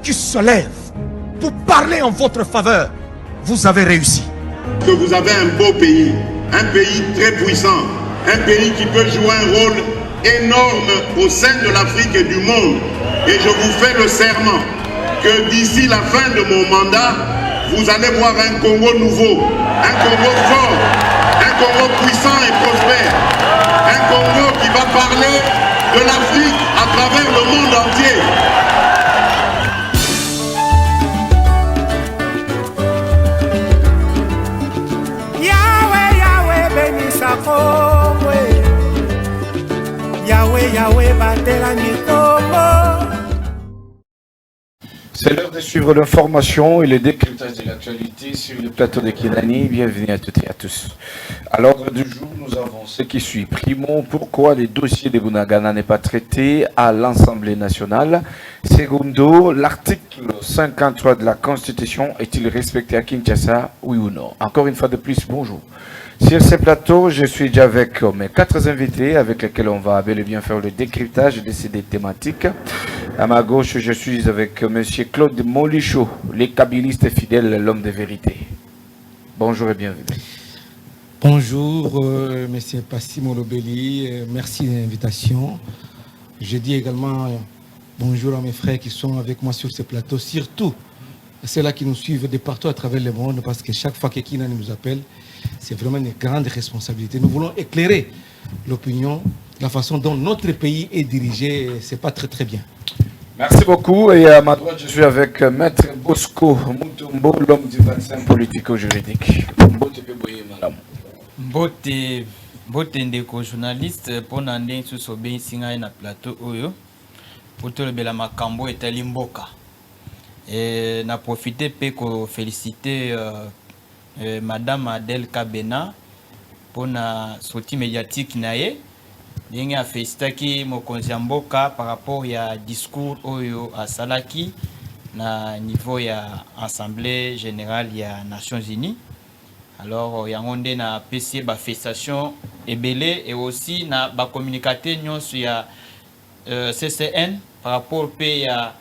qui se lève pour parler en votre faveur, vous avez réussi. Que vous avez un beau pays, un pays très puissant, un pays qui peut jouer un rôle énorme au sein de l'Afrique et du monde. Et je vous fais le serment que d'ici la fin de mon mandat, vous allez voir un Congo nouveau, un Congo fort, un Congo puissant et prospère, un Congo qui va parler de l'Afrique à travers le monde entier. Yahweh, Yahweh, bénissa Congo. Yahweh, Yahweh, batela Congo. C'est l'heure de suivre l'information et le décryptage de l'actualité sur le plateau de Kinani. Bienvenue à toutes et à tous. À l'ordre du jour, nous avons ce qui suit. Primo, pourquoi le dossier de Bunagana n'est pas traité à l'Assemblée nationale? Secondo, l'article 53 de la Constitution est-il respecté à Kinshasa, oui ou non? Encore une fois de plus, bonjour. Sur ce plateau, je suis déjà avec mes 4 invités avec lesquels on va bel et bien faire le décryptage de ces thématiques. À ma gauche, je suis avec M. Claude Molichot, les kabylistes fidèles, l'homme de vérité. Bonjour et bienvenue. Bonjour, M. Passimo Lobeli, merci de l'invitation. Je dis également bonjour à mes frères qui sont avec moi sur ce plateau, surtout ceux-là qui nous suivent de partout à travers le monde, parce que chaque fois que Kinani nous appelle, c'est vraiment une grande responsabilité. Nous voulons éclairer l'opinion, la façon dont notre pays est dirigé, c'est pas très bien. Merci beaucoup. Et à ma droite, je suis avec Maître Bosco Mutombo, l'homme du vaccin politico-juridique. Mbote ndeko journaliste pour nande sous sobe singa na plateau oyo pour te lebela makambo etali mboka. Et na profiter pour féliciter Madame Adèle Kabena pour la sortie médiatique naie. Bien a félicité mokonzi mboka par rapport à discours oyo à Salaki na niveau ya Assemblée générale ya Nations Unies. Alors il y a onde na PC ba félicitation ebele et aussi na ba communicateur nyonso ya CCN par rapport pe ya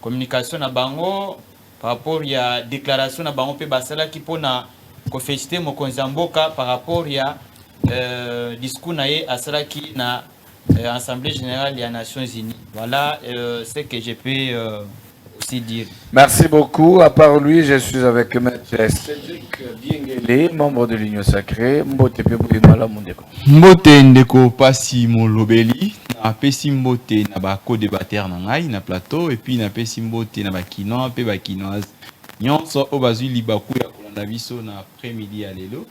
communication na bango par rapport à déclaration na bango pe basala ki pona ko féliciter mokonzi mboka par rapport à discours naé asala ki na Assemblée générale des Nations Unies. Voilà ce que je peux aussi dire. Merci beaucoup. À part lui, je suis avec Maître Cédric Biengele, membre de l'Union Sacrée. Mbote ndeko pasi molobeli na pesi mbote na ba co-débatteur na ngai na plateau et puis na pesi mbote na ba kinois pe ba kinoise nyonso o bazui libaku ya kolanda biso na après-midi ya lelo.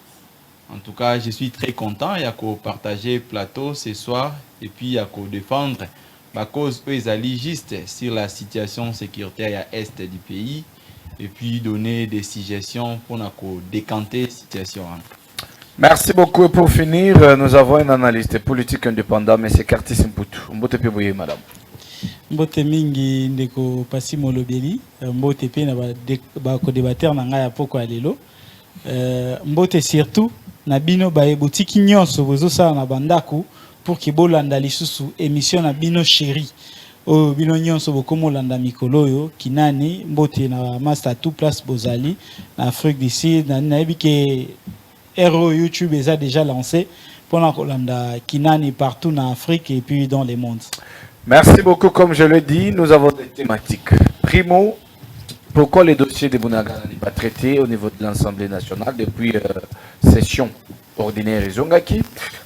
En tout cas, je suis très content ya ko partager plateau ce soir et puis ya ko défendre ma cause ezali juste sur la situation sécuritaire à est du pays et puis donner des suggestions pour na ko décanter situation. Merci beaucoup. Et pour finir, nous avons un analyste politique indépendant, M. Curtis Mputu. Mbote pe boye, madame. Mbote mingi ndeko Passimo Lobeli. Mbote pe na ba co-débatteur na ngai apoko alelo. Mbote surtout na bino ba ebotiki nyonso bozo sala na bandaku pour ki bolanda lisusu émission na bino chéri. O bino nyonso bokomo landa mikolo yo Kinani mbote na master tout place bozali na Afrique du Sud na ebike Hero YouTube est déjà lancé pour la Kinani partout en Afrique et puis dans le monde. Merci beaucoup. Comme je l'ai dit, nous avons des thématiques. Primo, pourquoi les dossiers de Bunagana n'est pas traité au niveau de l'Assemblée nationale depuis session ordinaire et Zongaki?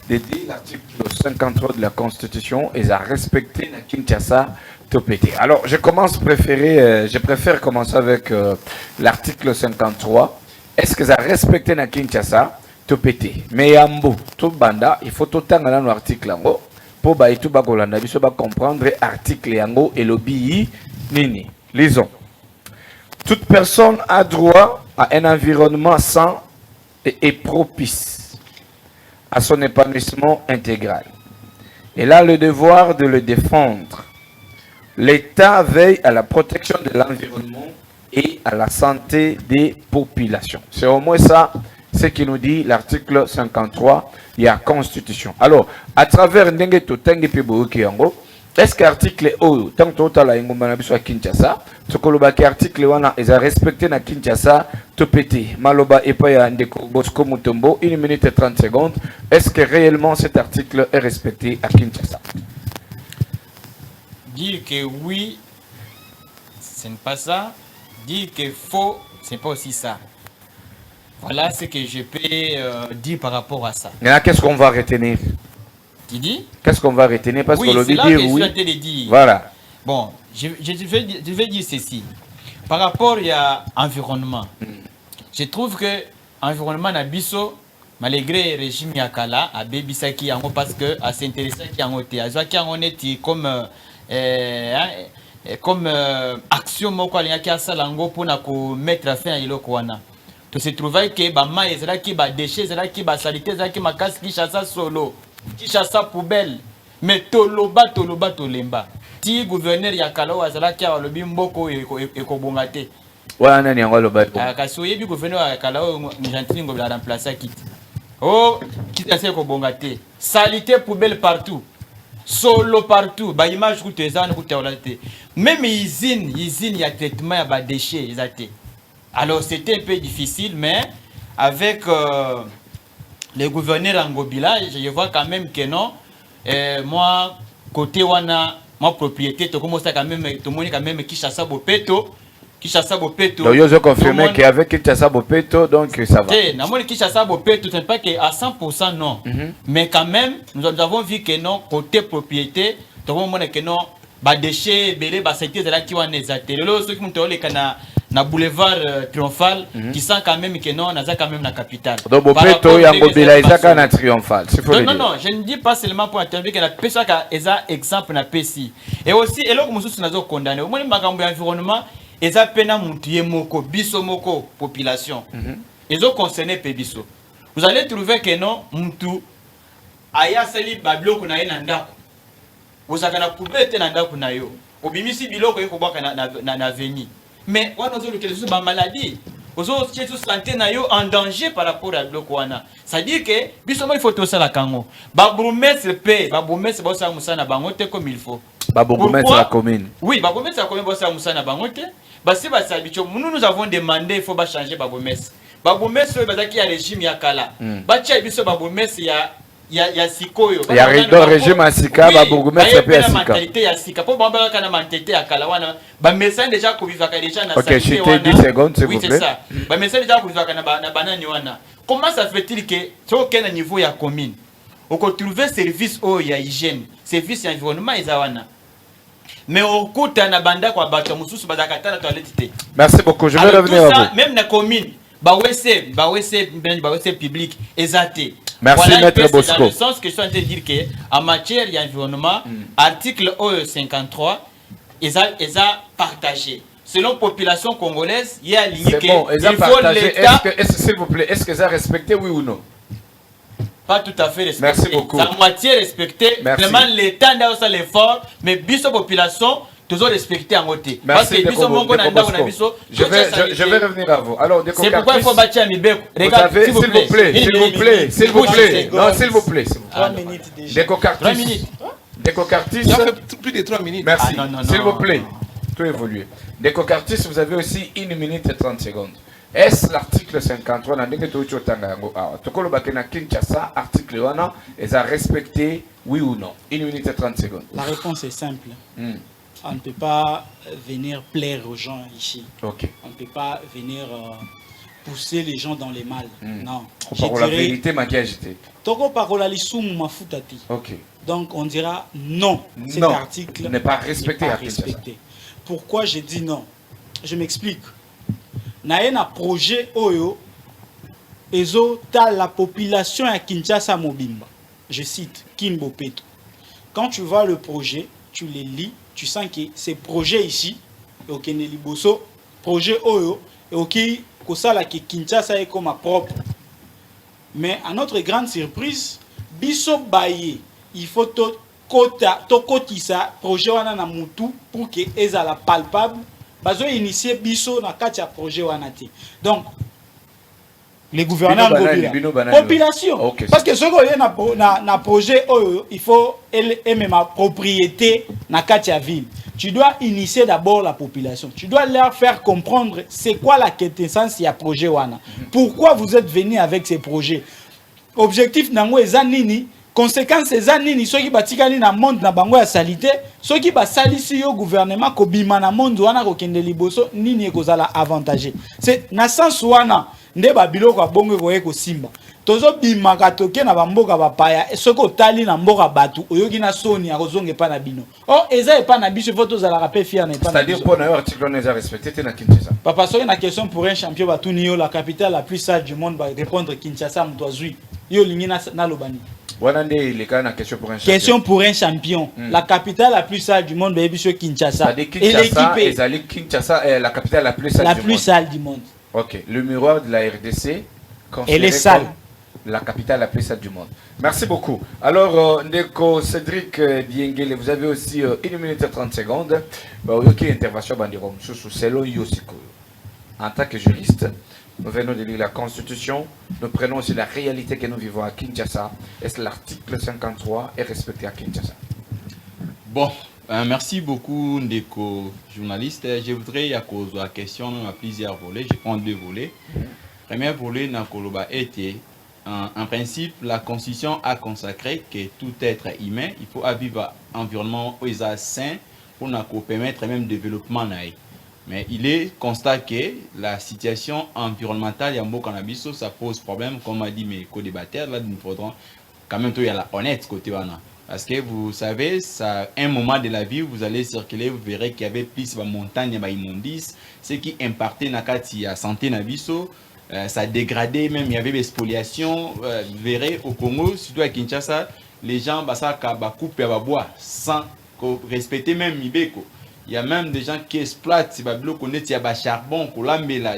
L'article 53 de la Constitution est à respecter na Kinshasa Topete. Alors, je préfère commencer avec l'article 53. Est-ce que ça respecte na Kinshasa Topete? Mais yambo, tout banda, il faut tout temps dans l'article yango pour ba itu ba kolanda biso ba comprendre article yango et lobby nini. Lisons. Toute personne a droit à un environnement sain et propice à son épanouissement intégral. Elle a le devoir de le défendre. L'État veille à la protection de l'environnement et à la santé des populations. C'est au moins ça, ce qui nous dit l'article 53 de la Constitution. Alors, à travers Ndenge Totengi Pibouki Yango, est-ce que article O tant que tu as la ngomba na biso à Kinshasa ce que le article wana est respecté na Kinshasa to pété maloba et pas ya ndeko Bosco Mutombo 1 minute et 30 secondes est-ce que réellement cet article est respecté à Kinshasa? Dire que oui ce n'est pas ça, dire que faux ce n'est pas aussi ça. Voilà ce que je peux dire par rapport à ça. Maintenant, qu'est-ce qu'on va retenir? Tu dis? Qu'est-ce qu'on va retenir? Parce oui, que le dire oui. Dire. Voilà. Bon, je vais dire ceci. Par rapport à l'environnement, je trouve que l'environnement n'a biso, malgré le régime Yakala, a bébisaki yango parce que a s'intéressé qui yango te, a qui yango neti comme action moko alingaki asalango pour na ko mettre fin à iloko wana. To se trouver que ba ma ezala ki ba déchets ezala ki ba salité ezala ki makasi ki chassa solo, ki chassa poubelle, mais toloba tolemba. Ti gouverneur Yakala azala ki alobi mboko ekobonga te. Wana nani yango aloba ko? Kasi oyebi gouverneur Yakala Njantini ngo la remplacer kiti. Oh, kiti ase ekobonga te. Salité poubelle partout. Solo partout, bah image que tu es même usine, il y a traitement, il y a des déchets, alors c'était un peu difficile, mais avec les gouverneurs en Gobila, je vois quand même que non. Moi, côté wana, ma propriété, tu commences quand même, tout le monde quand même qui chasse Bopeto. Donc, je confirme qu'avec Kinshasa Bopeto, donc ça va. Kinshasa Bopeto, ce n'est pas qu'à 100% non. Mais quand même, nous avons vu que non, côté propriété, tout le monde que non, bah déchets, belé, bah c'était là qui ont les ateliers. Là, ceux qui m'ont dit que na boulevard Triomphal, qui sent quand même que non, on a quand même la capitale. Donc Bopeto, il y a Mobila, il y a un Triomphal. Non, je ne dis pas seulement pour intervenir que la personne qui a exemple na PSI. Et aussi, et là, nous sommes condamnés. Au moins, l'environnement. Et ça peine à monter moko, biso moko, population. Ils ont concerné Pébiso. Vous allez trouver que non, Moutou, Aya Sali Bablo Kunaye Nandako. Vous avez la poubelle Nandako Nayo. Au Bimisi Bilo Koyoko na veni. Mais on a une maladie. Vous avez une santé en danger par rapport à Blokoana. Ça dit que, bisoma il faut tout ça la kango. Baboumet se paie, Baboumet se bosse à Moussana Bangote comme il faut. Baboumet c'est la commune. Oui, Baboumet c'est la commune bosse à Moussana Bangote. Nous avons demandé il faut changer Baboumet. Baboumet c'est le régime Yakala. Batia biso Baboumet il y a Sikoyo. Il y a le régime à Sika, Baboumet c'est pas Sika. Mentalité à Sika. Pour Bamba kana mentalité à Kalawana. Ba message déjà ko vivaka déjà na OK, je te 10 secondes s'il vous plaît. Oui, c'est ça. Ba message déjà ko vivaka na banani wana. Comment ça fait-il que sur quel niveau ya commune on peut trouver service au ya hygiène, service environnement izawana. Mais au coup na banda kwa bato mususu bazakata na toilette. Merci beaucoup, je vais revenir à vous. Même na commune ba wc public ezate. Merci voilà, Maître Bosco. Dans le sens que je suis en train de dire que en matière d'environnement, article OE53 ils ont partagé. Selon la population congolaise, il y a aligné que bon, il faut l'État. S'il vous plaît, est-ce que ça a respecté oui ou non? Pas tout à fait respecté. Merci beaucoup. La moitié respecté. Vraiment l'État n'a pas l'effort, mais biso population toujours respecté en côté. Parce que biso mongo na ndako na biso. Je vais revenir à vous. Alors c'est pourquoi il faut bâtir un Mibeko. Regardez s'il vous plaît. S'il vous plaît. Non, s'il vous plaît. 3 minutes déjà. Décocartis. 3 minutes. Décocartis. Il y a plus de 3 minutes. Merci. S'il vous plaît. Tout évolué. Décocartis, vous avez aussi 1 minute et 30 secondes. Est-ce l'article 53 dans le Tokolo Bakena Kinshasa, article 1, est à respecter, oui ou non? 1 minute et 30 secondes. La réponse est simple. On ne peut pas venir plaire aux gens ici. Okay. On ne peut pas venir pousser les gens dans les mal. Non. Pour la vérité, ma agité. Toko parola lisumu mafutati. Ok. Donc on dira non. Cet article n'est pas respecté. Pourquoi j'ai dit non? Je m'explique. Naena projet Oyo Ezo ta la population à Kinshasa Mobimba. Je cite Kimbo Peto. Quand tu vois le projet, tu les lis, tu sens que ces projets ici, ok Neliboso, projet Oyo, ok Kosala ki Kinshasa est comme propre. Mais à notre grande surprise, biso baye, il faut to kotisa projet wana na mutu pour que ezala palpable. Bazo initier biso na kati ya projet wana te. Donc les gouvernants population. Okay, parce que ce qu'on a projet, il faut aimer ma propriété na katia ville. Tu dois initier d'abord la population. Tu dois leur faire comprendre c'est quoi la quintessence ya projet wana. Pourquoi vous êtes venus avec ces projets. Objectif nango ezanini, conséquence ezanini, ceux qui batikali na monde na bango ya salité, ceux qui ba salisi yo gouvernement ko bima na monde wana ko kende liboso nini ekozala avantagé. C'est na sens wana nde ba biloko abongo ko eko simba. Tozo bima ka toke na bamboka bapaya, soko tali na mboka batu oyoki na soni akozonge pa na bino. Oh eza pa na biso photo za la rapé fier na pa. C'est-à-dire pour un article on les a respecté na Kinshasa. Papa soki na question pour un champion batu niyo la capitale la plus sage du monde va répondre Kinshasa mtozui. Yo lingi na lobani. Wanande il est na question pour un champion. Question pour un champion. La capitale la plus sale du monde va être Kinshasa. Et l'équipe Kinshasa est la capitale la plus sale du monde. La plus sale du monde. OK, le miroir de la RDC elle est sale. La capitale la plus sale du monde. Merci beaucoup. Alors Ndeko Cédric Diengele, vous avez aussi 1 minute et 30 secondes. OK, intervention bandirom sous selon Yosiko. En tant que juriste, nous venons de lire la Constitution. Nous prenons aussi la réalité que nous vivons à Kinshasa. Est-ce que l'article 53 est respecté à Kinshasa? Bon, merci beaucoup, Ndeko, journaliste. Je voudrais poser la question à plusieurs volets. Je prends 2 volets. Premier volet, Nakoloba était, en principe, la Constitution a consacré que tout être humain, il faut vivre un environnement sain pour nous permettre même le développement. Mais il est constat que la situation environnementale y a un cannabis, ça pose problème, comme a dit mes co-débatteurs, là nous faudrons quand même il y a la honnête côté wana. Parce que vous savez, ça un moment de la vie vous allez circuler, vous verrez qu'il y avait plus de montagnes, de immondices, ce qui impactait na kati ya santé na biso, ça dégradait même, il y avait des spoliations, vous verrez au Congo, surtout à Kinshasa, les gens ça couper à bois sans respecter même Ibeko. Il y a même des gens qui exploitent ces blocs, il y a des charbon,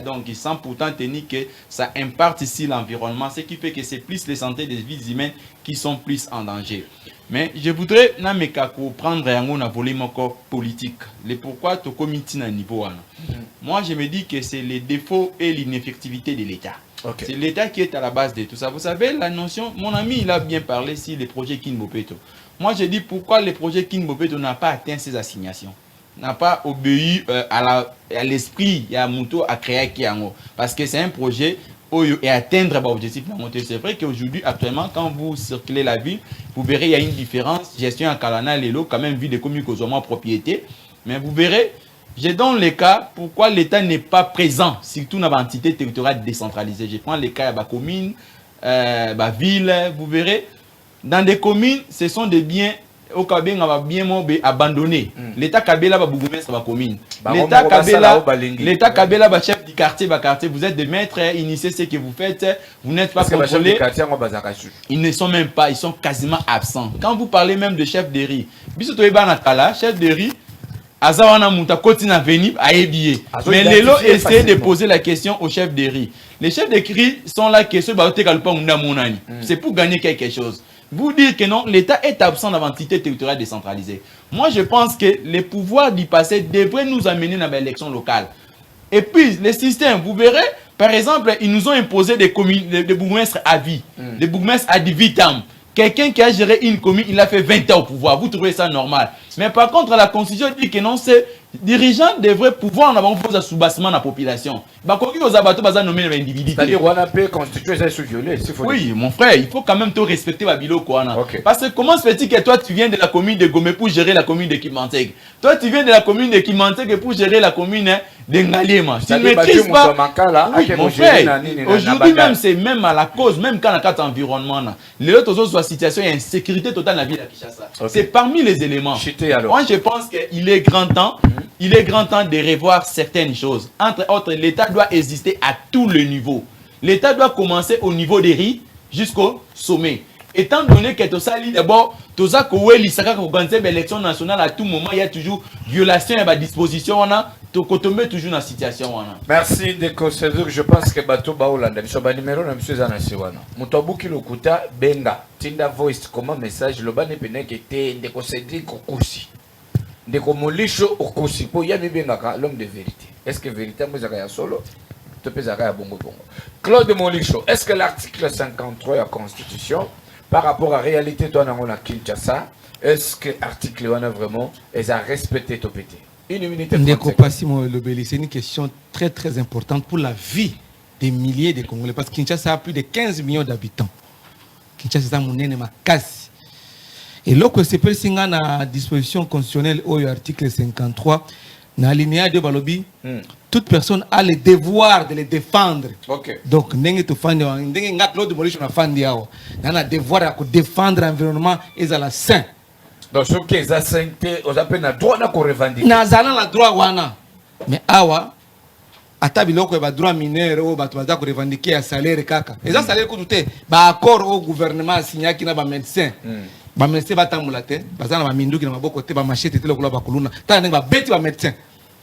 donc ils sentent pourtant tenir que ça impacte ici l'environnement, ce qui fait que c'est plus les santé des vies humaines qui sont plus en danger. Mais je voudrais prendre un volet politique. Le pourquoi tu comité à niveau. Moi, je me dis que c'est les défauts et l'ineffectivité de l'État. Okay. C'est l'État qui est à la base de tout ça. Vous savez, la notion, mon ami, il a bien parlé sur les projets Kinbopeto. Moi, je dis pourquoi les projets Kinbopeto n'ont pas atteint ces assignations. N'a pas obéi à l'esprit, il y a Mouto à créer Kiango. Parce que c'est un projet et atteindre l'objectif. C'est vrai qu'aujourd'hui, actuellement, quand vous circulez la ville, vous verrez il y a une différence. Gestion en Kalana, Lélo, quand même, ville de communes aux propriété. Mais vous verrez, j'ai dans les cas pourquoi l'État n'est pas présent, surtout dans l'entité territoriale décentralisée. Je prends les cas de la commune, la ville, vous verrez, dans des communes, ce sont des biens. Au Kabé, on va bien abandonné. L'État Kabela va bourgmestre va commune. L'État Kabela va chef du quartier, vous êtes des maîtres, initiez ce que vous faites, vous n'êtes pas contrôlés. Ils ne sont même pas, ils sont quasiment absents. Quand vous parlez même de chef de riz, chef de riz, Azawana Mouta continue venir à ébier. Mais les lots essaient de poser la question au chef de riz. Les chefs de riz sont là que c'est pour gagner quelque chose. Vous dites que non, l'État est absent dans l'entité territoriale décentralisée. Moi, je pense que les pouvoirs du passé devraient nous amener dans l'élection locale. Et puis, les systèmes, vous verrez, par exemple, ils nous ont imposé des bourgmestres à vie, des bourgmestres à 18 ans. Quelqu'un qui a géré une commune, il a fait 20 ans au pouvoir. Vous trouvez ça normal? Mais par contre, la Constitution dit que non, ces dirigeants devraient pouvoir en avoir un sous-bassement de la population. C'est-à-dire qu'on a pu constituer ça sous violet. Oui, mon frère, il faut quand même te respecter Babilo Kouana. Parce que comment se fait-il que toi, tu viens de la commune de Gomé pour gérer la commune de Kimanteg? Toi, tu viens de la commune de Kimanteg pour gérer la commune de Ngaliema. Tu ne maîtrises pas. Oui, mon frère, aujourd'hui même, c'est même à la cause, même quand on a 4 environnements, les autres sont en situation d'insécurité totale dans la ville de Kinshasa. C'est parmi les éléments. Moi, je pense qu'il est grand temps. Il est grand temps de revoir certaines choses. Entre autres, l'État doit exister à tous les niveaux. L'État doit commencer au niveau des riz jusqu'au sommet. Étant donné que tout ça, d'abord, tout ça, que organiser l'élection nationale à tout moment, il y a toujours violation et disposition, on a tomber toujours dans la situation. Merci de considérer. Je pense que Bato Baolanda, je suis numéro de M. Zanasiwana. Mutabuki Lokuta, Benga, Tinda Voice, comment message, le ban est péné qui était de considérer Kokusi. De Komolisho Okusi, pour Yami Benga, l'homme de vérité. Est-ce que vérité, vous avez solo? Tu peux avoir bongo bongo. Claude Molicho, est-ce que l'article 53 de la Constitution, par rapport à la réalité de la Kinshasa, est-ce que l'article 1 vraiment est à respecter ton pété? Une minute et c'est une question très très importante pour la vie des milliers de Congolais. Parce que Kinshasa a plus de 15 millions d'habitants. Kinshasa a monnaie ma casse. Et lorsque c'est peut à disposition constitutionnelle au article 53, dans l'alinéa de Balobi, toute personne a le devoir de les défendre. Okay. Donc, n'engue to fandi, n'engue ngat l'autre molicho na fandi yao. N'a le devoir de défendre l'environnement et la sain. Donc, ce qui est à sainteté, on appelle le droit de revendiquer. N'a zala le droit wana. Mais awa, atabiloko e ba droit mineur o ba tubaza ko revendiquer à salaire kaka. Et ça salaire ko tout ba accord au gouvernement signé qui na ba médecin. Ba médecin ba tamula te, ba zana ba minduki na maboko te ba machete te lokula ba kuluna. Ta ba beti ba médecin.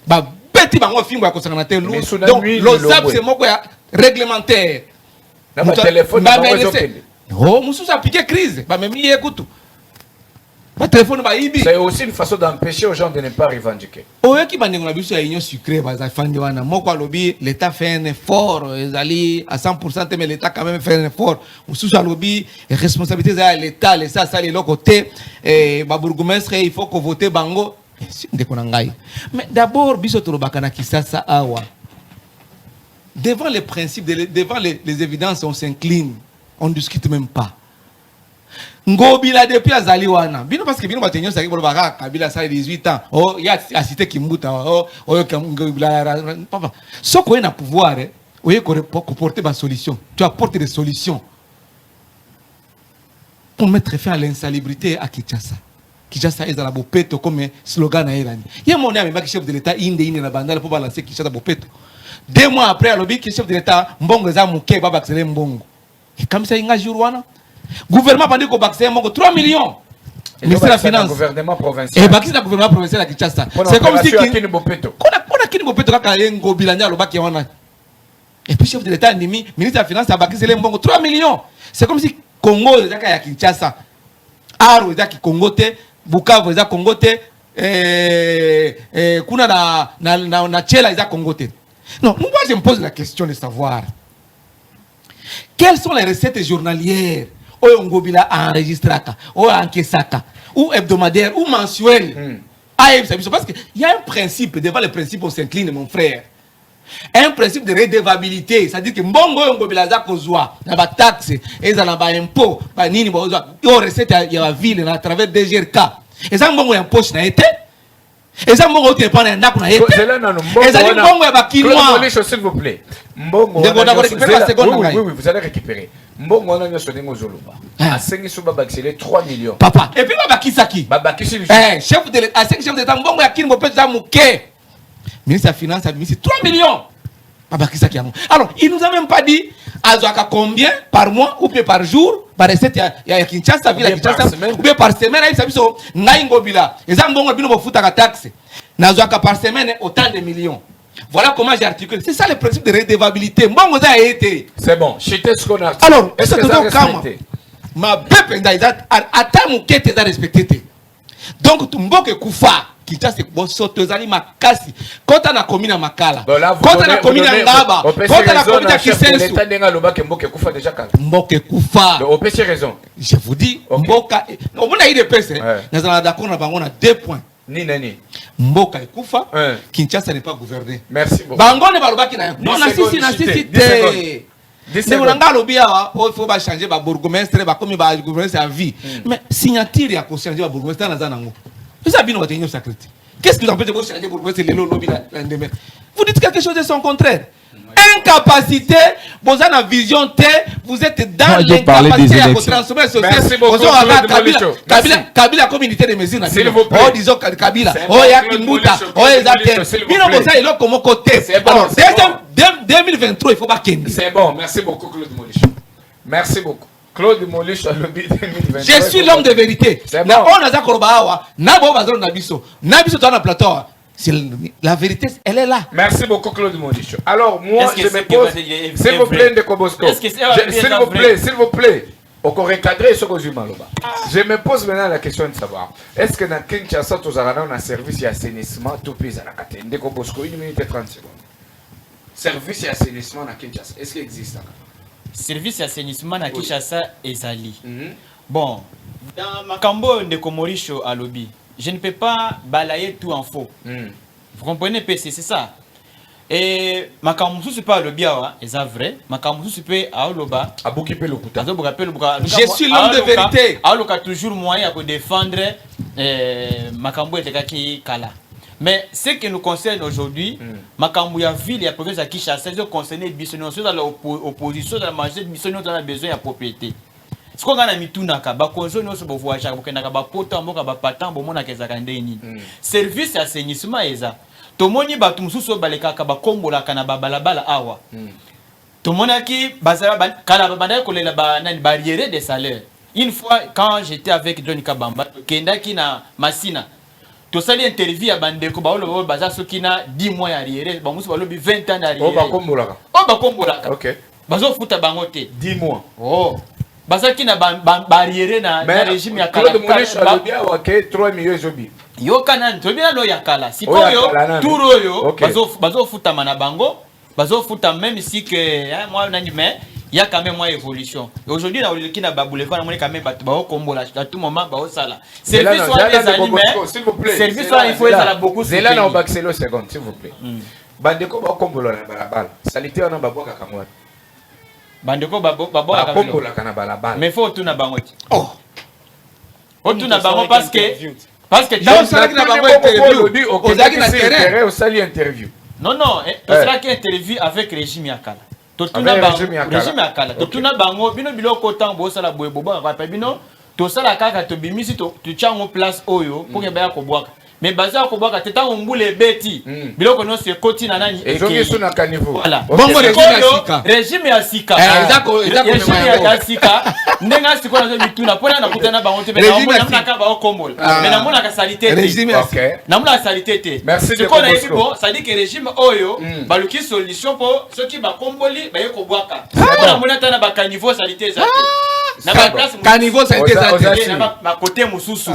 Ba beti bango fimbo ya kosangana te lu. Donc l'OSAP c'est moko ya réglementaire. Na ba téléphone ba oh mususu a piqué crise. Ba memi yekutu. Ba téléphone ba ibi. C'est aussi une façon d'empêcher aux gens de ne pas revendiquer. Oyo ki bandengo na biso ya union sucrée ba za fandi wana moko alobi l'état fait un effort ezali à 100% mais l'état quand même fait un effort. Mususu alobi responsabilité za l'état les ça les côté ba bourgmestre il faut que voter bango. Mais d'abord, devant les principes, devant les évidences, on s'incline. On ne discute même pas. Ngobila depuis Azaliwana. Bino parce que Bino Batenyo Saki Bolbara, Kabila ça 18 ans. Oh, il y a cité Kimbuta. Oh, Ngobila. Ce qu'on a pouvoir, vous porter ma solution. Tu apportes des solutions pour mettre fin à l'insalubrité à Kinshasa. Kinshasa est dans la bopeto comme slogan à Irani. Il y a mon ami qui chef de l'État inde na bandala pour balancer Kinshasa bopeto. 2 mois après le lobby qui chef de l'État mbongo za muke baba accélé mbongo. Et comme ça inga jourwana. Gouvernement pandi ko baxé mbongo 3 millions. Ministère de la Finance. Gouvernement provincial. Et baxé le gouvernement provincial à Kinshasa. C'est comme si Kini bopeto. Kona Kini bopeto kaka ngo bilanya lo baki wana. Et puis chef de l'État ndimi ministre de la Finance a baxé le mbongo 3 millions. C'est comme si Congo ezaka ya Kinshasa. Aro ezaki Congo te Bukavu eza Congo te kuna na Tchela eza Congo te. Non, moi je me pose la question de savoir quelles sont les recettes journalières au Ngobila enregistraka, ou encaissaka, ou hebdomadaire, ou mensuel. Parce qu'il y a un principe, devant le principe on s'incline mon frère. Un principe de redevabilité, c'est-à-dire que mbongo Ngobila za kozwa na ba taxe, eza na ba impôt, ba nini ba ozwa, yo recette ya la ville à travers DGRK. Et ça mbongo ya poche na été. Et ça mbongo te pas na ndako na été. Et ça mbongo ya ba kinois. S'il vous plaît. Mbongo. Oui, vous allez récupérer. Mbongo on a sonné ngozoloba. A 5 sous baba accélé 3 millions. Papa, et puis baba kisaki. Baba kisaki. Chef de l'État, 5 chef de l'État mbongo ya kingo peut za muke. Ministre de la Finance a mis 3 millions. Alors, il nous a même pas dit combien par mois ou bien par jour, par recette, il y a Kinshasa, ou bien par semaine, il y a Ngobila. Et ça, on a taxe. Par semaine, autant de millions. Voilà comment j'ai articulé. C'est ça le principe de redevabilité. C'est bon. Alors, est-ce que tu as ma peuple, attends mon quête est respecté. Donc, tu m'as Koufa. Kinshasa bon sotozali makasi kota na komina makala kota na komina ngaba kota na komina kisensu l'état denga lobake mboke kufa déjà kala mboke kufa au péché raison je vous dis mboka on a eu des pèses nazala d'accord na bango na 2 points nani mboka kufa Kinshasa n'est pas gouverné merci beaucoup bango ne balobaki na non na sisi te c'est mon angalo bien il faut pas changer ba bourgmestre ba comme ba bourgmestre à vie mais signature ya ko changer ba bourgmestre na zanango. Qu'est-ce qui vous empêche de vous changer pour c'est le lobby l'endemain? Vous dites quelque chose de son contraire. Incapacité, vous avez une vision T, vous êtes dans l'incapacité à vous transformer la société. Merci beaucoup. Kabila communauté de mesures. Oh, disons Kabila. Oh, il y a Kimbuta. Oh, il y a comme côté. Alors, 2023, il ne faut pas qu'il. C'est bon, merci beaucoup, Claude Molicho. Merci beaucoup. Claude Molicho, je suis l'homme de vérité. La vérité, elle est là. Merci beaucoup, Claude Molicho. Alors, moi, je me pose. S'il vous plaît, Ndekobosco. S'il vous plaît. Je me pose maintenant la question de savoir est-ce que dans Kinshasa, tu as un service d'assainissement tout pays à la Ndekobosco, 1 minute et 30 secondes. service et assainissement na Kinshasa. Est-ce qu'il existe? Service d'assainissement na Kinshasa ezali. Bon, dans Makambo de Komorisho à lobby, je ne peux pas balayer tout en faux. Vous comprenez, PC, c'est ça. Et Makambo sous pas lobby c'est vrai. Makambo sous peut à Oloba. À Boukipé le Kouta. Je suis l'homme de vérité. Aloka toujours moyen pour défendre Makambo et Tekaki Kala. Mais ce qui nous concerne aujourd'hui, Makambo ya ville et la province de Kinshasa, ils concernent Bissonio dans l'opposition, dans la majorité de Bissonio dans la besoin de propriété. Ce qu'on a mis tout naka, bakonzo no so bovoaja, bokenaka bapota mboka bapatan bomona kezaka ndeni. Service d'assainissement eza. Tomoni batu mususu balekaka bakombolaka na babalabala awa. Tomonaki bazala kala babanda kolela ba nani barrière des salaires. Une fois quand j'étais avec Johnny Kabamba, kendaki na Masina. To sali interview ya bandeko baolo baza sokina 10 mois arrière, ba musu balobi 20 ans arrière. Oh bakombolaka. Oh bakombolaka. OK. Bazo futa bangote 10 mois. Oh. Bazaki na barrière na régime ya kala. Claude Monisho alobia wake 3 millions zobi. Yo kana tobia no ya kala. Sikoyo turo yo bazo futa mana bango, bazo futa même si que moi nani mais il y a quand même une évolution. Aujourd'hui na oliki na babule quand on quand même ba kombola à tout moment ba osala. Service soit les animés. S'il vous plaît. Service soit il faut ça beaucoup. Zela na obaxelo seconde s'il vous plaît. Bandeko ba kombola na balabala. Salité on ba boka kamwa. Bandeko baboka kombola kana balabala. Mais faut tout na bango. Oh. Faut tout na Tout bango parce que dans ça qui na bango interview. Ozaki na terrain au sali interview. Non non, to sala ki interview avec régime ya kala. Totuna bango régime ya kala. Totuna bango bino biloko tango sala boye boba ba bino to sala kaka to bimisi to chango place oyo pour que ba ko boaka. Mais baza ko boaka teta ombule beti. Biloko no se koti na nani eke. Ezo na caniveau. Voilà. Bongo régime ya sika. Régime ya sika. Ndenga siko na bituna pona na kutana bango te na mona na ka ba okombola. Mais na mona ka salité te. Régime ya sika. Na mona salité te. Merci de bon, ça dit que régime oyo baluki solution pour ceux qui ba komboli ba yeko boaka. Na mona tana ba caniveau salité ça. Na ba place caniveau salité ça. Na côté mususu.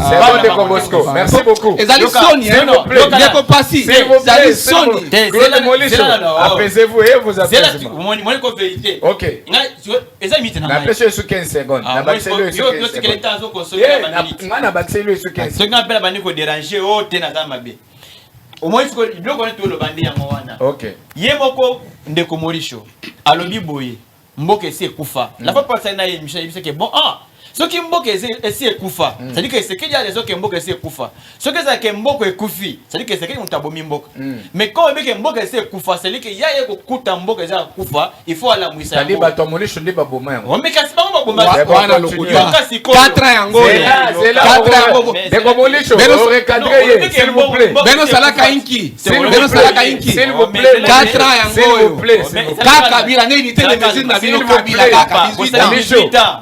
Merci beaucoup. Sony, s'il vous plaît. Sony. Claude Monisho, apaisez-vous et vous apaisez. Moi, vérité. Ok. Na pêche sur 15 secondes. Na baxelo sur 15 secondes. Na baxelo sur 15 secondes. Ce qu'on appelle bandi ko déranger o te na zamabe. Au moins ko biloko ne to lo bandi ya mwana. Ok. Yemoko ndeko Morisho. Alobi boye. Mboke esi ekufa. La fois passée na Michel dit que bon ce qui mboke esi ekufa, ça dit que c'est qu'il y a des autres qui mboke esi ekufa. Ce que ça que mboke ekufi, ça dit que c'est qu'il mutabomi mboke. Mais quand on dit que mboke esi ekufa, c'est qu'il y a yeko kuta mboke esi ekufa, il faut aller mouissa. Ça dit bato Monisho ndi baboma. On me casse pas mon boma. 4 ans yango. C'est là. 4 ans yango. Ndeko Monisho, recadrer s'il vous plaît. Beno salaka inki. Beno salaka inki. S'il vous plaît. 4 ans yango. S'il vous plaît. Kaka bila na unité de mesure na bino Kabila kaka 18 ans.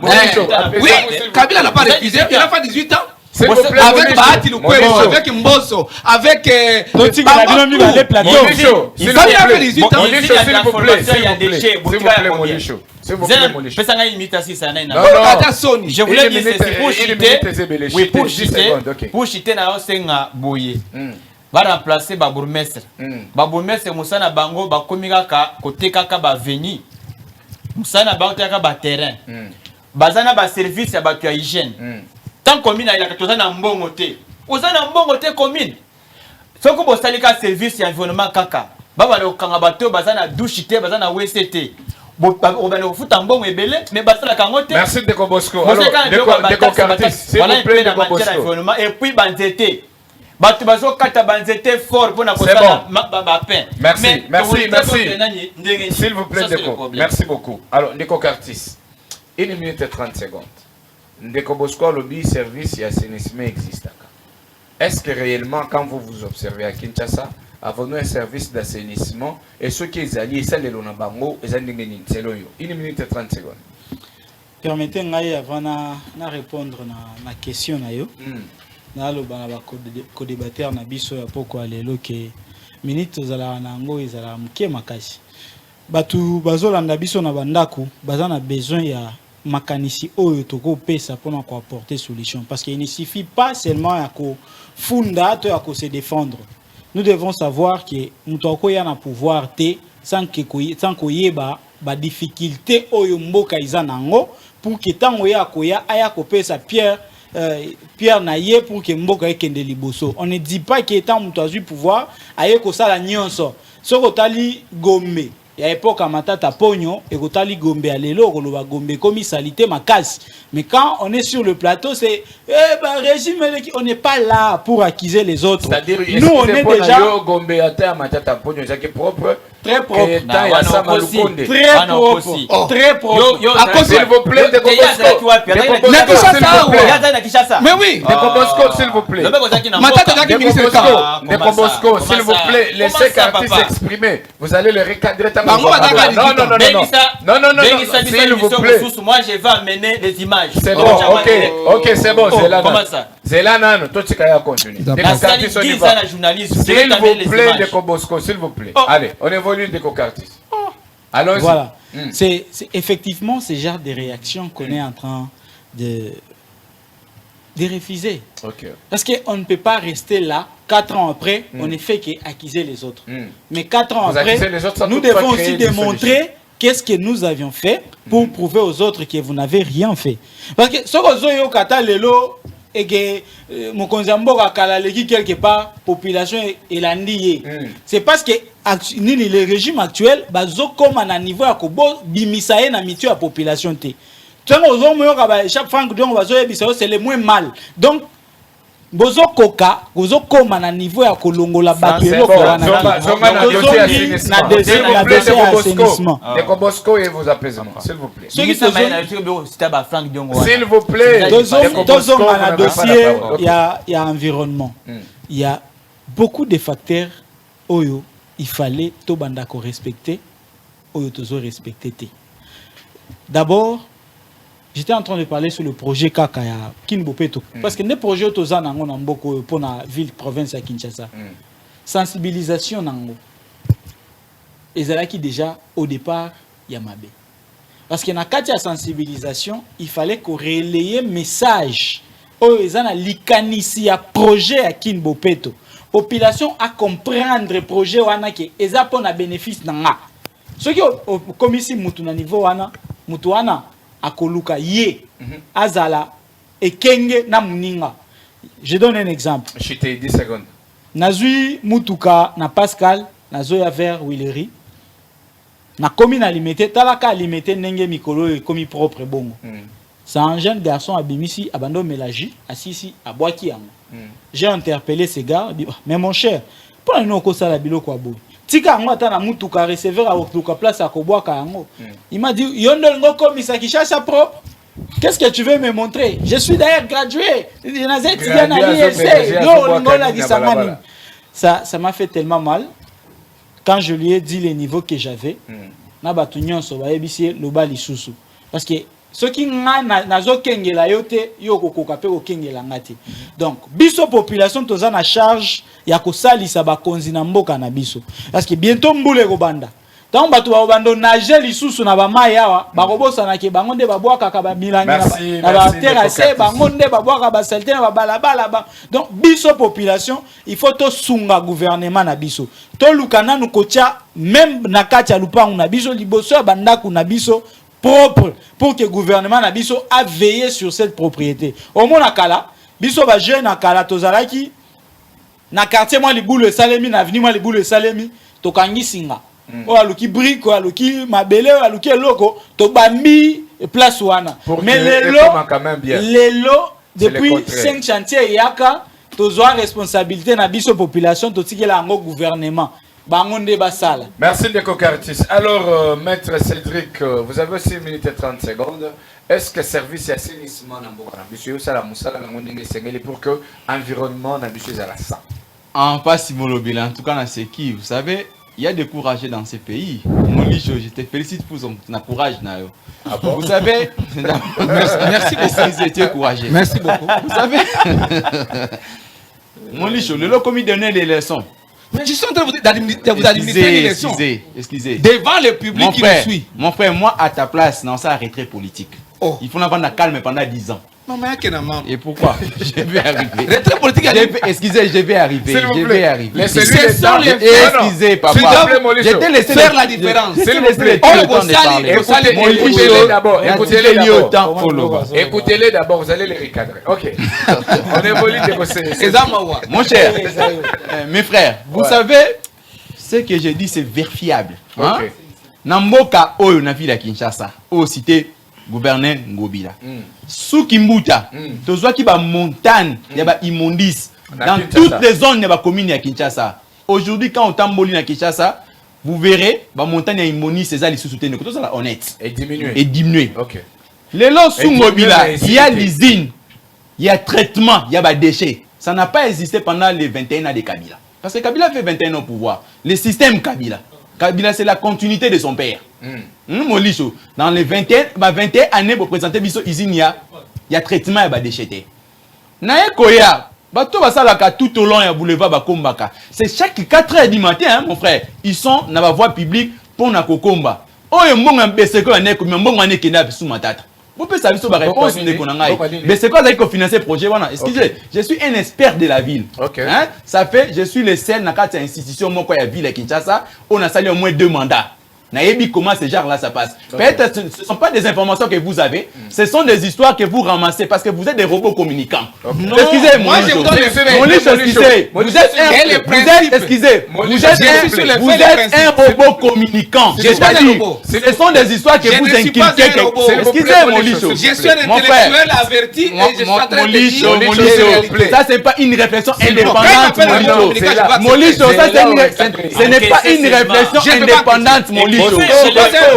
Oui, Kabila n'a pas refusé, il a fait 18 ans. Avec Bahati Lukwebo, avec Mbosso, avec Monisho, il a fait 18 ans. S'il vous plaît, Monisho. S'il vous plaît, Monisho. Je voulais dire ceci pour chiter. Oui, pour chiter na osenga boye. Va remplacer ba bourgmestre. Ba bourgmestre musana bango ba komika côté kaka ba veni. Musana ba kaka ba terrain. Bazana ba service ya batu ya hygiène. Tant commune il a tozana mbongo te. Ozana mbongo te commune. Soko bo salika service ya environnement kaka. Baba le kanga bato bazana douche te, bazana WCT. Bo ba futa mbongo ebele mais basala kangote. Merci de Bosco. Alors de Cartis, s'il vous plaît de Bosco. Et puis banzete. Batu bazo kata banzete fort pour na kosala ba pain. Merci. S'il vous plaît Deco. Merci beaucoup. Alors Deco Cartis. 1 minute et 30 secondes. Ndeko Bosco, le service et assainissement existe. Est-ce que réellement, quand vous vous observez à Kinshasa, avons-nous un service d'assainissement et ceux qui sont alliés, c'est le Lonabango, et c'est 1 minute et 30 secondes. Permettez-moi avant de répondre à la question. Na lo bana ba ko débatteur na biso ya poko alelo ke minute zala nango ezala muke makasi. Batu bazolanda biso na bandako bazana besoin ya makanisi oyo toko pesa pour na ko apporter solution parce qu'il ne suffit pas seulement ya ko funda to ya ko se défendre. Nous devons savoir que mutoko ya na pouvoir te sans koyeba ba difficulté oyo mboka iza nango pour que tango ya koya aya kopesa Pierre Naye pour que mboka ekende liboso. On ne dit pas que étant mutu azui pouvoir aye kosala nyonso. Soko tali Gombe ya époque matata pogno et kotali Gombe alelo koloba Gombe comme salité makasi. Mais quand on est sur le plateau, c'est régime, on n'est pas là pour accuser les autres. C'est-à-dire, nous on est déjà Gombe à matata pogno, c'est propre. Très propre. Très propre. Très propre. À cause, s'il vous plaît, de mais oui, de s'il vous plaît. De s'il vous plaît, laissez Cartis s'exprimer. Vous allez le recadrer. Non, s'il vous plaît. Moi, je vais amener les images. C'est bon, ok, c'est bon, c'est là. Comment ça? C'est là, non, tout ce qu'il y a continué. S'il vous plaît, Deco Bosco, s'il vous plaît. Allez, on évolue Deco Cartis. Allons-y. Voilà. C'est effectivement ce genre de réaction qu'on est en train de refuser. Parce qu'on ne peut pas rester là, 4 ans après, on ne fait qu'accuser les autres. Mais 4 ans après, nous devons aussi démontrer qu'est-ce que nous avions fait pour prouver aux autres que vous n'avez rien fait. Parce que ce que vous avez lelo et que Mokonzambo kalaleki quelque part, population est landiée. C'est parce que le régime actuel, comme à un niveau à Kobo, bimisaye na mitu à population te. Chaque fois que c'est le moins mal. Donc, bozo koka, bozo koma na niveau ya kolongola batelo kwa na assainissement. Deco Bosco et vos apaisements, s'il vous plaît. S'il vous plaît. Dans un dossier, il y a environnement. Il y a beaucoup de facteurs oyo il fallait to banda ko respecter, oyo tozo respecter. D'abord, j'étais en train de parler sur le projet Kakaya Kinbopeto. Parce que les projets Tozan Nango Namboko pour la ville, province à Kinshasa. Sensibilisation Nango. Et c'est là qui déjà, au départ, Yamabe. Parce que dans le cas de sensibilisation, il fallait qu'on relaye un message. Oh, ils ont likanisi à projet à Kinbopeto. Population à comprendre le projet wana qui est pour un bénéfice nanga. Ce qui est comme ici, Moutuna niveau wana, Moutouana. Akoluka ye azala et kenge na muninga. Je donne un exemple. Je t'ai 10 secondes. Nazui mutuka na Pascal nazoya vers Willery. Na komi na limité talaka limité nenge mikolo et komi propre bongo. C'est un jeune garçon abimisi abando melaji asisi abwaki yango. J'ai interpellé ce gars, dit mais mon cher, pour nous ko sala biloko aboy. Tika ngota na mutuka receveur à mutuka place à Kobwaka yango. Il m'a dit yondo ngo komisa Kinshasa propre. Qu'est-ce que tu veux me montrer? Je suis d'ailleurs gradué. Ça m'a fait tellement mal quand je lui ai dit les niveaux que j'avais. Na batunyon so ba ebisi loba lisusu parce que ce qui nazo kengela yote yoko kokape ko kengela ngati. Donc biso population toza na charge ya ko salisa ba konzi na mboka na biso parce que bientôt mbule ko banda. Tant batu ba bando nager lisusu na ba mai awa ba kobosa na ke bango nde ba bwaka ka ba milangi na ba terrasse bango nde ba bwaka ba salte na ba balabala ba. Donc biso population il faut to sunga gouvernement na biso. To lukana nu kocha même na kati ya lupangu na biso liboso ya bandaku na biso propre pour que le gouvernement Nabiso a veillé sur cette propriété. Au moins Nakala, biso ba jeune Nakala tozalaki na quartier moi les boules Salemi na avenue moi les boules Salemi to kangi singa. O aluki brique o aluki mabele o aluki loko to bambi place wana. Mais les lots depuis 5 chantiers yaka tozoa responsabilité na biso population to tikela ngo gouvernement. Merci Deco Cartis. Alors, Maître Cédric, vous avez aussi 1 minute et 30 secondes. Est-ce que service et assainissement pour que l'environnement est à la sang? En pas si molobile, en tout cas, c'est qui, vous savez, il y a des courageux dans ces pays. Mon licho, je te félicite pour ton courage. Ah bon? Vous savez, merci beaucoup. Vous courageux. Merci beaucoup. Vous savez, mon licho, le lot commis donner des leçons. Mais je suis en train de vous administrer les leçons. Excusez. Devant le public qui me suit. Mon frère, moi, à ta place, non, ça a retrait politique. Il faut n'avoir de calme pendant 10 ans. Maman Kenama. Et pourquoi? Je vais arriver. Retrait politique. Excusez, je vais arriver. Je vais arriver. Ce sont les Excusez, papa. J'étais laissé faire la différence. S'il vous plaît. Écoutez-les d'abord, vous allez les recadrer. Ok. On évolue de mon cher, mes frères, vous savez, ce que je dis, c'est vérifiable. Namboka Oyo na ville à Kinshasa, au cité gouverneur Ngobila. Sous Kimbuta, tozwa ki ba montagne, ya ba immondice dans toutes les zones de la commune à Kinshasa. Aujourd'hui, quand on tamboli à Kinshasa, vous verrez, ba montagne à immondice, c'est ça les sous-soutenus, que tout ça honnête. Et diminuer. Et diminuer. Ok. Les lots sous Ngobila, il y a l'usine, il y a traitement, il y a des déchets. Ça n'a pas existé pendant les 21 ans de Kabila. Parce que Kabila fait 21 ans au pouvoir. Le système Kabila. Kabila, c'est la continuité de son père. Dans les 21 années pour présenter Bisso usine, il y a traitement et déchetté. Naye Koya, bato basalaka tout au long ya boulevard Bakombaka. C'est chaque 4 h du matin, hein, mon frère. Ils sont dans la voie publique pour na kokomba. Oh, mbonga mbeseko ane ko mbonga ane kena sous matata. Vous pouvez savoir sur la réponse de Konangai. Mais c'est quoi ça qui financer le projet? Excusez, je suis un expert de la ville. Hein? Ça fait, je suis le seul dans cette institution, moi, la ville à Kinshasa, on a salé au moins 2 mandats. Naïbi, comment ce genre-là ça passe? Peut-être ce ne sont pas des informations que vous avez, ce sont des histoires que vous ramassez parce que vous êtes des robots communicants. Excusez, moi je vous donne excusez, vous êtes un robot communiquant. Ce sont des histoires que vous inculquez. Excusez, Molicho. Je suis un intellectuel averti et je suis en train de dire ça c'est pas une réflexion indépendante, Molicho. Ce n'est pas une réflexion indépendante, Molicho.